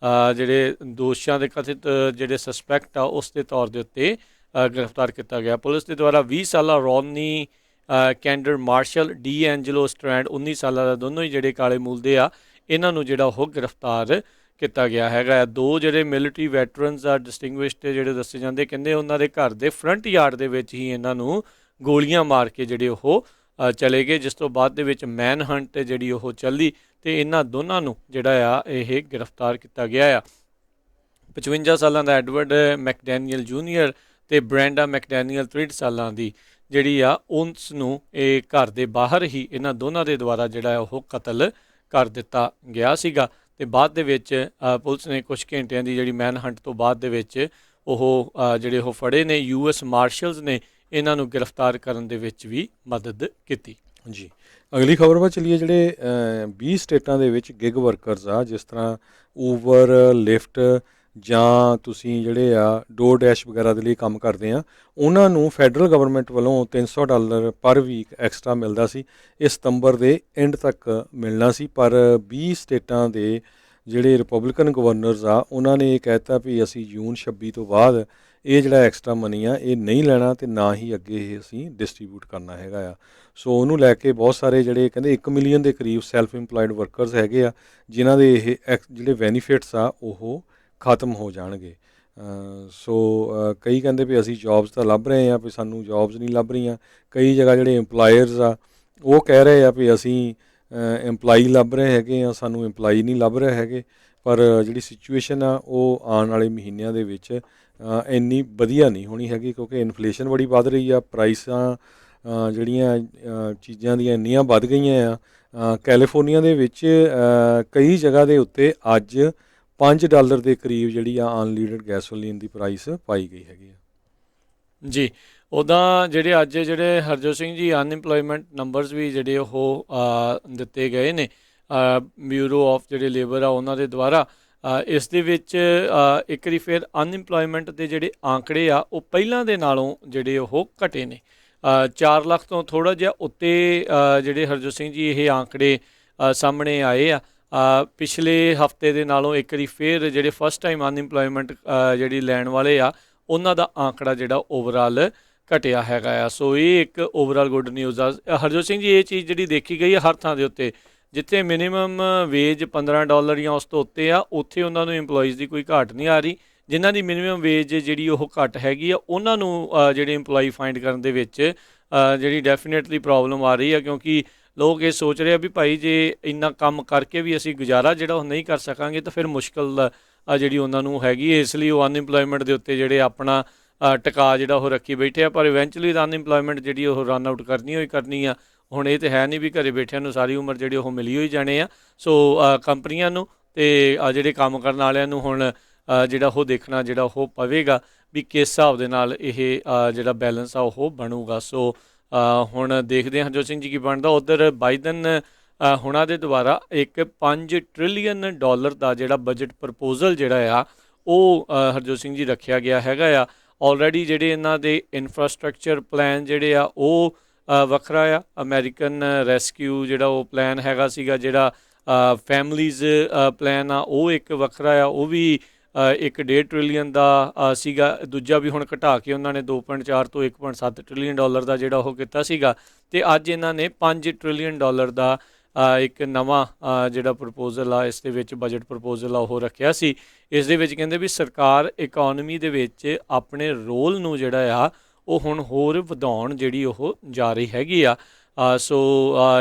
ਜਿਹੜੇ ਦੋਸ਼ਾਂ ਦੇ ਕਥਿਤ ਜਿਹੜੇ ਸਸਪੈਕਟ ਆ ਉਸ ਦੇ ਤੌਰ ਦੇ ਉੱਤੇ ਗ੍ਰਿਫਤਾਰ ਕੀਤਾ ਗਿਆ। ਪੁਲਿਸ ਦੇ ਦੁਆਰਾ 20 ਸਾਲਾ Ronnie Kendar Marshall, D'Angelo Strand 19 ਸਾਲਾਂ ਦਾ, ਦੋਨੋਂ ਹੀ ਜਿਹੜੇ ਕਾਲੇ ਮੂਲ ਦੇ ਆ, ਇਹਨਾਂ ਨੂੰ ਜਿਹੜਾ ਉਹ ਗ੍ਰਿਫਤਾਰ ਕੀਤਾ ਗਿਆ ਹੈਗਾ। 2 ਜਿਹੜੇ ਮਿਲਟਰੀ ਵੈਟਰਨਸ ਆ ਡਿਸਟਿੰਗੁਇਸ਼ਡ ਜਿਹੜੇ ਦੱਸੇ ਜਾਂਦੇ, ਕਹਿੰਦੇ ਉਹਨਾਂ ਦੇ ਘਰ ਦੇ ਫਰੰਟ ਯਾਰਡ ਦੇ ਵਿੱਚ ਹੀ ਇਹਨਾਂ ਨੂੰ ਗੋਲੀਆਂ ਮਾਰ ਕੇ ਜਿਹੜੇ ਉਹ ਚਲੇ ਗਏ, ਜਿਸ ਤੋਂ ਬਾਅਦ ਦੇ ਵਿੱਚ ਮੈਨ ਹੰਟ ਜਿਹੜੀ ਉਹ ਚੱਲੀ ਅਤੇ ਇਹਨਾਂ ਦੋਨਾਂ ਨੂੰ ਜਿਹੜਾ ਆ ਇਹ ਗ੍ਰਿਫਤਾਰ ਕੀਤਾ ਗਿਆ ਆ। 55 ਸਾਲਾਂ ਦਾ ਐਡਵਰਡ ਮੈਕਡੈਨੀਅਲ ਜੂਨੀਅਰ ਅਤੇ ਬ੍ਰੈਂਡਾ ਮੈਕਡੈਨੀਅਲ 63 ਸਾਲਾਂ ਦੀ ਜਿਹੜੀ ਆ, ਉਸ ਨੂੰ ਇਹ ਘਰ ਦੇ ਬਾਹਰ ਹੀ ਇਹਨਾਂ ਦੋਨਾਂ ਦੇ ਦੁਆਰਾ ਜਿਹੜਾ ਉਹ ਕਤਲ ਕਰ ਦਿੱਤਾ ਗਿਆ ਸੀਗਾ। ਅਤੇ ਬਾਅਦ ਦੇ ਵਿੱਚ ਪੁਲਿਸ ਨੇ ਕੁਛ ਘੰਟਿਆਂ ਦੀ ਜਿਹੜੀ ਮੈਨ ਹੰਟ ਤੋਂ ਬਾਅਦ ਦੇ ਵਿੱਚ ਉਹ ਜਿਹੜੇ ਉਹ ਫੜੇ ਨੇ। US ਮਾਰਸ਼ਲਸ ਨੇ ਇਹਨਾਂ ਨੂੰ ਗ੍ਰਿਫਤਾਰ ਕਰਨ ਦੇ ਵਿੱਚ ਵੀ ਮਦਦ ਕੀਤੀ। ਜੀ, ਅਗਲੀ ਖਬਰ ਵੱਲ ਚੱਲੀਏ। ਜਿਹੜੇ 20 ਸਟੇਟਾਂ ਦੇ ਵਿੱਚ ਗਿਗ ਵਰਕਰਸ ਆ, ਜਿਸ ਤਰ੍ਹਾਂ ਊਬਰ, ਲਿਫਟ ਜਾਂ ਤੁਸੀਂ ਜਿਹੜੇ ਆ ਡੋਰ ਡੈਸ਼ ਵਗੈਰਾ ਦੇ ਲਈ ਕੰਮ ਕਰਦੇ ਆ, ਉਹਨਾਂ ਨੂੰ ਫੈਡਰਲ ਗਵਰਨਮੈਂਟ ਵੱਲੋਂ $300 ਪਰ ਵੀਕ ਐਕਸਟਰਾ ਮਿਲਦਾ ਸੀ। ਇਹ ਸਤੰਬਰ ਦੇ ਐਂਡ ਤੱਕ ਮਿਲਣਾ ਸੀ, ਪਰ 20 ਸਟੇਟਾਂ ਦੇ ਜਿਹੜੇ ਰਿਪਬਲਿਕਨ ਗਵਰਨਰਸ ਆ, ਉਹਨਾਂ ਨੇ ਇਹ ਕਹਿ ਦਿੱਤਾ ਵੀ ਅਸੀਂ ਜੂਨ 26 ਤੋਂ ਬਾਅਦ ਇਹ ਜਿਹੜਾ ਐਕਸਟਰਾ ਮਨੀ ਆ ਇਹ ਨਹੀਂ ਲੈਣਾ ਅਤੇ ਨਾ ਹੀ ਅੱਗੇ ਇਹ ਅਸੀਂ ਡਿਸਟਰੀਬਿਊਟ ਕਰਨਾ ਹੈਗਾ ਆ। ਸੋ ਉਹਨੂੰ ਲੈ ਕੇ ਬਹੁਤ ਸਾਰੇ ਜਿਹੜੇ ਕਹਿੰਦੇ 1 ਮਿਲੀਅਨ ਦੇ ਕਰੀਬ ਸੈਲਫ ਇੰਪਲਾਇਡ ਵਰਕਰਸ ਹੈਗੇ ਆ, ਜਿਨ੍ਹਾਂ ਦੇ ਇਹ ਜਿਹੜੇ ਬੈਨੀਫਿਟਸ ਆ ਉਹ ਖਤਮ ਹੋ ਜਾਣਗੇ। ਸੋ ਕਈ ਕਹਿੰਦੇ ਵੀ ਅਸੀਂ ਜੋਬਸ ਤਾਂ ਲੱਭ ਰਹੇ ਹਾਂ, ਵੀ ਸਾਨੂੰ ਜੋਬਸ ਨਹੀਂ ਲੱਭ ਰਹੀਆਂ। ਕਈ ਜਗ੍ਹਾ ਜਿਹੜੇ ਇੰਪਲਾਇਰਸ ਆ ਉਹ ਕਹਿ ਰਹੇ ਆ ਵੀ ਅਸੀਂ ਇੰਪਲਾਈ ਲੱਭ ਰਹੇ ਹੈਗੇ ਆ, ਸਾਨੂੰ ਇੰਪਲਾਈ ਨਹੀਂ ਲੱਭ ਰਹੇ ਹੈਗੇ। ਪਰ ਜਿਹੜੀ ਸਿਚੁਏਸ਼ਨ ਆ ਉਹ ਆਉਣ ਵਾਲੇ ਮਹੀਨਿਆਂ ਦੇ ਵਿੱਚ ਇੰਨੀ ਵਧੀਆ ਨਹੀਂ ਹੋਣੀ ਹੈਗੀ, ਕਿਉਂਕਿ ਇਨਫਲੇਸ਼ਨ ਬੜੀ ਵੱਧ ਰਹੀ ਆ, ਪ੍ਰਾਈਸਾਂ ਜਿਹੜੀਆਂ ਚੀਜ਼ਾਂ ਦੀਆਂ ਇੰਨੀਆਂ ਵੱਧ ਗਈਆਂ ਆ। ਕੈਲੀਫੋਰਨੀਆ ਦੇ ਵਿੱਚ ਕਈ ਜਗ੍ਹਾ ਦੇ ਉੱਤੇ ਅੱਜ $5 ਦੇ ਕਰੀਬ ਜਿਹੜੀ ਆ ਅਨਲੀਡਡ ਗੈਸੋਲੀਨ ਦੀ ਪ੍ਰਾਈਸ ਪਾਈ ਗਈ ਹੈਗੀ ਆ। ਜੀ, ਉੱਦਾਂ ਜਿਹੜੇ ਅੱਜ ਜਿਹੜੇ ਹਰਜੋਤ ਸਿੰਘ ਜੀ ਅਨਇੰਪਲੋਇਮੈਂਟ ਨੰਬਰਸ ਵੀ ਜਿਹੜੇ ਉਹ ਦਿੱਤੇ ਗਏ ਨੇ ਬਿਊਰੋ ਆਫ ਜਿਹੜੇ ਲੇਬਰ ਆ ਉਹਨਾਂ ਦੇ ਦੁਆਰਾ। ਇਸ ਦੇ ਵਿੱਚ ਇੱਕ ਵਾਰੀ ਫਿਰ ਅਨਇੰਪਲੋਇਮੈਂਟ ਦੇ ਜਿਹੜੇ ਆંકੜੇ ਆ ਉਹ ਪਹਿਲਾਂ ਦੇ ਨਾਲੋਂ ਜਿਹੜੇ ਉਹ ਘਟੇ ਨੇ। 4 ਲੱਖ ਤੋਂ ਥੋੜ੍ਹਾ ਜਿਹਾ ਉੱਤੇ ਜਿਹੜੇ ਹਰਜੋਤ ਸਿੰਘ ਜੀ ਇਹ ਆંકੜੇ ਸਾਹਮਣੇ ਆਏ ਆ। ਪਿਛਲੇ ਹਫਤੇ ਦੇ ਨਾਲੋਂ ਇੱਕ ਵਾਰੀ ਫਿਰ ਜਿਹੜੇ ਫਸਟ ਟਾਈਮ ਅਨਇੰਪਲੋਇਮੈਂਟ ਜਿਹੜੀ ਲੈਣ ਵਾਲੇ ਆ ਉਹਨਾਂ ਦਾ ਆંકੜਾ ਜਿਹੜਾ ਓਵਰਆਲ ਘਟਿਆ ਹੈਗਾ ਆ। ਸੋ ਇਹ ਇੱਕ ਓਵਰਆਲ ਗੁੱਡ ਨਿਊਜ਼ ਆ। ਹਰਜੋਤ ਸਿੰਘ ਜੀ ਇਹ ਚੀਜ਼ ਜਿਹੜੀ ਦੇਖੀ ਗਈ ਹੈ ਹਰ ਥਾਂ ਦੇ ਉੱਤੇ, ਜਿੱਥੇ ਮਿਨੀਮਮ ਵੇਜ $15 ਜਾਂ ਉਸ ਤੋਂ ਉੱਤੇ ਆ, ਉੱਥੇ ਉਹਨਾਂ ਨੂੰ ਇੰਪਲੋਈਜ਼ ਦੀ ਕੋਈ ਘਾਟ ਨਹੀਂ ਆ ਰਹੀ। ਜਿਨ੍ਹਾਂ ਦੀ ਮਿਨੀਮਮ ਵੇਜ ਜਿਹੜੀ ਉਹ ਘੱਟ ਹੈਗੀ ਆ, ਉਹਨਾਂ ਨੂੰ ਜਿਹੜੇ ਇੰਪਲੋਈ ਫਾਈਂਡ ਕਰਨ ਦੇ ਵਿੱਚ ਜਿਹੜੀ ਡੈਫੀਨੇਟਲੀ ਪ੍ਰੋਬਲਮ ਆ ਰਹੀ ਆ, ਕਿਉਂਕਿ ਲੋਕ ਇਹ ਸੋਚ ਰਹੇ ਆ ਵੀ ਭਾਈ ਜੇ ਇੰਨਾ ਕੰਮ ਕਰਕੇ ਵੀ ਅਸੀਂ ਗੁਜ਼ਾਰਾ ਜਿਹੜਾ ਉਹ ਨਹੀਂ ਕਰ ਸਕਾਂਗੇ ਤਾਂ ਫਿਰ ਮੁਸ਼ਕਿਲ ਜਿਹੜੀ ਉਹਨਾਂ ਨੂੰ ਹੈਗੀ। ਇਸ ਲਈ ਉਹ ਅਨਇੰਪਲੋਇਮੈਂਟ ਦੇ ਉੱਤੇ ਜਿਹੜੇ ਆਪਣਾ ਟਿਕਾ ਜਿਹੜਾ ਉਹ ਰੱਖੀ ਬੈਠੇ ਆ, ਪਰ ਇਵੈਂਚੁਅਲੀ ਤਾਂ ਅਨਇੰਪਲੋਇਮੈਂਟ ਜਿਹੜੀ ਉਹ ਰਨ ਆਊਟ ਕਰਨੀ ਹੋਈ ਕਰਨੀ ਆ। ਹੁਣ ਇਹ ਤਾਂ ਹੈ ਨਹੀਂ ਵੀ ਘਰੇ ਬੈਠਿਆਂ ਨੂੰ ਸਾਰੀ ਉਮਰ ਜਿਹੜੇ ਉਹ ਮਿਲੀ ਹੋਈ ਜਾਣੇ ਆ। ਸੋ ਕੰਪਨੀਆਂ ਨੂੰ ਅਤੇ ਜਿਹੜੇ ਕੰਮ ਕਰਨ ਵਾਲਿਆਂ ਨੂੰ ਹੁਣ ਜਿਹੜਾ ਉਹ ਦੇਖਣਾ ਜਿਹੜਾ ਉਹ ਪਵੇਗਾ ਵੀ ਕਿਸ ਹਿਸਾਬ ਦੇ ਨਾਲ ਇਹ ਜਿਹੜਾ ਬੈਲੈਂਸ ਆ ਉਹ ਬਣੂਗਾ। ਸੋ ਹੁਣ ਦੇਖਦੇ ਹਾਂ ਹਰਜੋਤ ਸਿੰਘ ਜੀ ਕੀ ਬਣਦਾ। ਉੱਧਰ ਬਾਈਡਨ ਹੁਣਾਂ ਦੇ ਦੁਆਰਾ ਇੱਕ $5 ਟ੍ਰਿਲੀਅਨ ਦਾ ਜਿਹੜਾ ਬਜਟ ਪ੍ਰਪੋਜ਼ਲ ਜਿਹੜਾ ਆ ਉਹ ਹਰਜੋਤ ਸਿੰਘ ਜੀ ਰੱਖਿਆ ਗਿਆ ਹੈਗਾ ਆ। ਆਲਰੇਡੀ ਜਿਹੜੇ ਇਹਨਾਂ ਦੇ ਇਨਫਰਾਸਟਰਕਚਰ ਪਲਾਨ ਜਿਹੜੇ ਆ ਉਹ ਵੱਖਰਾ ਆ। ਅਮੈਰੀਕਨ ਰੈਸਕਿਊ ਜਿਹੜਾ ਉਹ ਪਲਾਨ ਹੈਗਾ ਸੀਗਾ, ਜਿਹੜਾ ਫੈਮਲੀਜ਼ ਪਲਾਨ ਆ ਉਹ ਇੱਕ ਵੱਖਰਾ ਆ, ਉਹ ਵੀ $1.5 ਟ੍ਰਿਲੀਅਨ ਦਾ ਸੀਗਾ। ਦੂਜਾ ਵੀ ਹੁਣ ਘਟਾ ਕੇ ਉਹਨਾਂ ਨੇ 2.4 ਤੋਂ $1.7 ਟ੍ਰਿਲੀਅਨ ਦਾ ਜਿਹੜਾ ਉਹ ਕੀਤਾ ਸੀਗਾ। ਅਤੇ ਅੱਜ ਇਹਨਾਂ ਨੇ $5 ਟ੍ਰਿਲੀਅਨ ਦਾ ਇੱਕ ਨਵਾਂ ਜਿਹੜਾ ਪ੍ਰਪੋਜ਼ਲ ਆ ਇਸ ਦੇ ਵਿੱਚ ਬਜਟ ਪ੍ਰਪੋਜ਼ਲ ਆ ਉਹ ਰੱਖਿਆ ਸੀ। ਇਸ ਦੇ ਵਿੱਚ ਕਹਿੰਦੇ ਵੀ ਸਰਕਾਰ ਇਕੋਨਮੀ ਦੇ ਵਿੱਚ ਆਪਣੇ ਰੋਲ ਨੂੰ ਜਿਹੜਾ ਆ ਉਹ ਹੁਣ ਹੋਰ ਵਧਾਉਣ ਜਿਹੜੀ ਉਹ ਜਾ ਰਹੀ ਹੈਗੀ ਆ। ਸੋ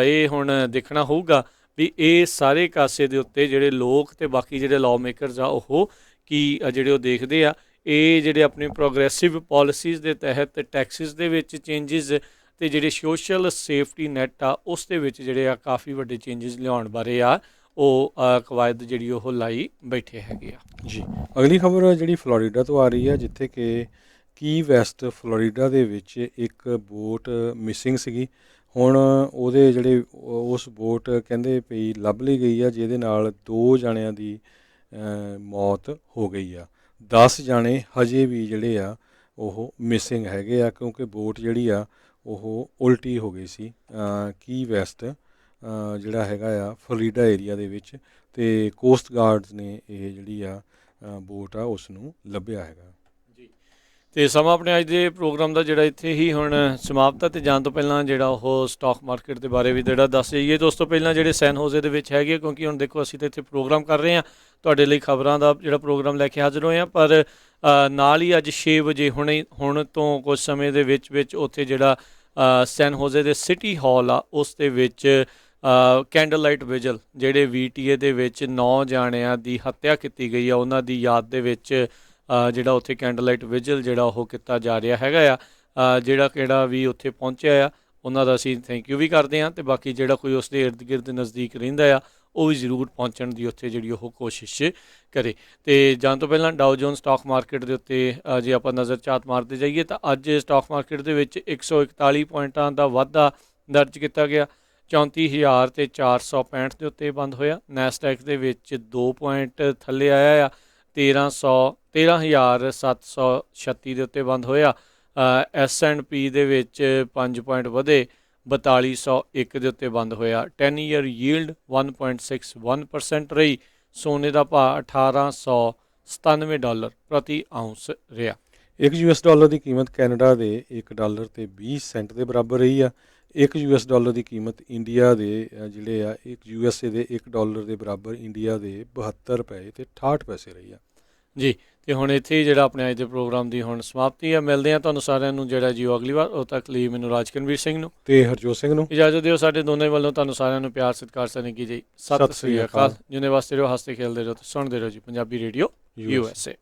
ਇਹ ਹੁਣ ਦੇਖਣਾ ਹੋਊਗਾ ਵੀ ਇਹ ਸਾਰੇ ਕਾਸੇ ਦੇ ਉੱਤੇ ਜਿਹੜੇ ਲੋਕ ਅਤੇ ਬਾਕੀ ਜਿਹੜੇ ਲਾਅ ਮੇਕਰਸ ਆ ਉਹ ਕੀ ਜਿਹੜੇ ਉਹ ਦੇਖਦੇ ਆ। ਇਹ ਜਿਹੜੇ ਆਪਣੇ ਪ੍ਰੋਗਰੈਸਿਵ ਪੋਲਿਸੀਜ਼ ਦੇ ਤਹਿਤ ਟੈਕਸਿਸ ਦੇ ਵਿੱਚ ਚੇਂਜਿਸ ਅਤੇ ਜਿਹੜੇ ਸੋਸ਼ਲ ਸੇਫਟੀ ਨੈੱਟ ਆ ਉਸ ਦੇ ਵਿੱਚ ਜਿਹੜੇ ਆ ਕਾਫੀ ਵੱਡੇ ਚੇਂਜਿਸ ਲਿਆਉਣ ਬਾਰੇ ਆ ਉਹ ਕਵਾਇਦ ਜਿਹੜੀ ਉਹ ਲਾਈ ਬੈਠੇ ਹੈਗੇ ਆ। ਜੀ, ਅਗਲੀ ਖਬਰ ਜਿਹੜੀ ਫਲੋਰੀਡਾ ਤੋਂ ਆ ਰਹੀ ਹੈ, ਜਿੱਥੇ ਕਿ ਕੀ ਵੈਸਟ ਫਲੋਰੀਡਾ ਦੇ ਵਿੱਚ ਇੱਕ ਬੋਟ ਮਿਸਿੰਗ ਸੀਗੀ। ਹੁਣ ਉਹਦੇ ਜਿਹੜੇ ਉਸ ਬੋਟ ਕਹਿੰਦੇ ਪਈ ਲੱਭ ਲਈ ਗਈ ਆ, ਜਿਹਦੇ ਨਾਲ 2 ਜਣਿਆਂ ਦੀ ਮੌਤ ਹੋ ਗਈ ਆ। 10 ਜਣੇ ਹਜੇ ਵੀ ਜਿਹੜੇ ਆ ਉਹ ਮਿਸਿੰਗ ਹੈਗੇ ਆ, ਕਿਉਂਕਿ ਬੋਟ ਜਿਹੜੀ ਆ ਉਹ ਉਲਟੀ ਹੋ ਗਈ ਸੀ ਕੀ ਵੈਸਟ ਜਿਹੜਾ ਹੈਗਾ ਆ ਫਲੋਰੀਡਾ ਏਰੀਆ ਦੇ ਵਿੱਚ, ਅਤੇ ਕੋਸਟ ਗਾਰਡਸ ਨੇ ਇਹ ਜਿਹੜੀ ਆ ਬੋਟ ਆ ਉਸ ਨੂੰ ਲੱਭਿਆ ਹੈਗਾ। ਤੇ ਸਮਾਂ ਆਪਣੇ ਅੱਜ ਦੇ ਪ੍ਰੋਗਰਾਮ ਦਾ ਜਿਹੜਾ ਇੱਥੇ ਹੀ ਹੁਣ ਸਮਾਪਤ ਹੈ। ਤੇ ਜਾਣ ਤੋਂ ਪਹਿਲਾਂ ਜਿਹੜਾ ਉਹ ਸਟਾਕ ਮਾਰਕੀਟ ਦੇ ਬਾਰੇ ਵੀ ਜਿਹੜਾ ਦੱਸ ਜਾਈਏ। ਤੇ ਉਸ ਤੋਂ ਪਹਿਲਾਂ ਜਿਹੜੇ ਸੈਨ ਹੋਜ਼ੇ ਦੇ ਵਿੱਚ ਹੈਗੇ, ਕਿਉਂਕਿ ਹੁਣ ਦੇਖੋ ਅਸੀਂ ਤਾਂ ਇੱਥੇ ਪ੍ਰੋਗਰਾਮ ਕਰ ਰਹੇ ਹਾਂ, ਤੁਹਾਡੇ ਲਈ ਖਬਰਾਂ ਦਾ ਜਿਹੜਾ ਪ੍ਰੋਗਰਾਮ ਲੈ ਕੇ ਹਾਜ਼ਰ ਹੋਏ ਹਾਂ, ਪਰ ਨਾਲ ਹੀ ਅੱਜ 6 ਵਜੇ ਹੁਣ ਤੋਂ ਕੁਝ ਸਮੇਂ ਦੇ ਵਿੱਚ ਉੱਥੇ ਜਿਹੜਾ ਸੈਨ ਹੋਜ਼ੇ ਦੇ ਸਿਟੀ ਹਾਲ ਆ ਉਸ ਦੇ ਵਿੱਚ ਕੈਂਡਲ ਲਾਈਟ ਵਿਜਲ ਜਿਹੜੇ VTA ਦੇ ਵਿੱਚ 9 ਜਾਣਿਆਂ ਦੀ ਹੱਤਿਆ ਕੀਤੀ ਗਈ ਆ, ਉਹਨਾਂ ਦੀ ਯਾਦ ਦੇ ਵਿੱਚ ਜਿਹੜਾ ਉੱਥੇ ਕੈਂਡਲ ਲਾਈਟ ਵਿਜਲ ਜਿਹੜਾ ਉਹ ਕੀਤਾ ਜਾ ਰਿਹਾ ਹੈਗਾ ਆ। ਕਿਹੜਾ ਵੀ ਉੱਥੇ ਪਹੁੰਚਿਆ ਆ ਉਹਨਾਂ ਦਾ ਅਸੀਂ ਥੈਂਕ ਯੂ ਵੀ ਕਰਦੇ ਹਾਂ, ਅਤੇ ਬਾਕੀ ਜਿਹੜਾ ਕੋਈ ਉਸ ਦੇ ਇਰਦ ਗਿਰਦ ਨਜ਼ਦੀਕ ਰਹਿੰਦਾ ਆ ਉਹ ਵੀ ਜ਼ਰੂਰ ਪਹੁੰਚਣ ਦੀ ਉੱਥੇ ਜਿਹੜੀ ਉਹ ਕੋਸ਼ਿਸ਼ ਕਰੇ। ਅਤੇ ਜਾਣ ਤੋਂ ਪਹਿਲਾਂ ਡਾਓ ਜੋਨ ਸਟਾਕ ਮਾਰਕੀਟ ਦੇ ਉੱਤੇ ਜੇ ਆਪਾਂ ਨਜ਼ਰ ਝਾਤ ਮਾਰਦੇ ਜਾਈਏ ਤਾਂ ਅੱਜ ਸਟਾਕ ਮਾਰਕੀਟ ਦੇ ਵਿੱਚ 141 ਪੁਆਇੰਟਾਂ ਦਾ ਵਾਧਾ ਦਰਜ ਕੀਤਾ ਗਿਆ, 34,465 ਦੇ ਉੱਤੇ ਬੰਦ ਹੋਇਆ। ਨੈਸਡੈਕ ਦੇ ਵਿੱਚ 2 ਪੁਆਇੰਟ ਥੱਲੇ ਆਇਆ ਆ, 13,736 ਦੇ ਉੱਤੇ ਬੰਦ ਹੋਇਆ। S&P ਦੇ ਵਿੱਚ 5 ਪੁਆਇੰਟ ਵਧੇ, 4201 ਦੇ ਉੱਤੇ ਬੰਦ ਹੋਇਆ। 10 ਈਅਰ ਯੀਲਡ 1.61% ਰਹੀ। ਸੋਨੇ ਦਾ ਭਾਅ $1897 ਪ੍ਰਤੀ ਆਉਂਸ ਰਿਹਾ। $1 ਦੀ ਕੀਮਤ ਕੈਨੇਡਾ ਦੇ $1.20 ਦੇ ਬਰਾਬਰ ਰਹੀ ਆ। $1 ਦੀ ਕੀਮਤ ਇੰਡੀਆ ਦੇ ਜਿਹੜੇ ਆ USA ਦੇ $1 ਦੇ ਬਰਾਬਰ ਇੰਡੀਆ ਦੇ 72 ਰੁਪਏ ਤੇ 68 ਪੈਸੇ ਰਹੀ ਆ ਜੀ। ਤੇ ਹੁਣ ਇੱਥੇ ਹੀ ਜਿਹੜਾ ਆਪਣੇ ਅੱਜ ਦੇ ਪ੍ਰੋਗਰਾਮ ਦੀ ਹੁਣ ਸਮਾਪਤੀ ਆ। ਮਿਲਦੇ ਹਾਂ ਤੁਹਾਨੂੰ ਸਾਰਿਆਂ ਨੂੰ ਜਿਹੜਾ ਜੀ ਅਗਲੀ ਵਾਰ। ਉਦੋਂ ਤੱਕ ਲਈ ਮੈਨੂੰ ਰਾਜਕਨਵੀਰ ਸਿੰਘ ਨੂੰ ਤੇ ਹਰਜੋਤ ਸਿੰਘ ਨੂੰ ਇਜਾਜ਼ਤ ਦਿਓ। ਸਾਡੇ ਦੋਨੇ ਵੱਲੋਂ ਤੁਹਾਨੂੰ ਸਾਰਿਆਂ ਨੂੰ ਪਿਆਰ ਸਤਿਕਾਰ ਸਨੇਕੀ ਜੀ। ਸਤਿ ਸ੍ਰੀ ਅਕਾਲ। ਜਿਉਂਦੇ ਵਾਸਤੇ ਰਹੋ, ਹੱਸਦੇ ਖੇਲਦੇ ਰਹੋ ਤੇ ਸੁਣਦੇ ਰਹੋ ਜੀ ਪੰਜਾਬੀ ਰੇਡੀਓ USA।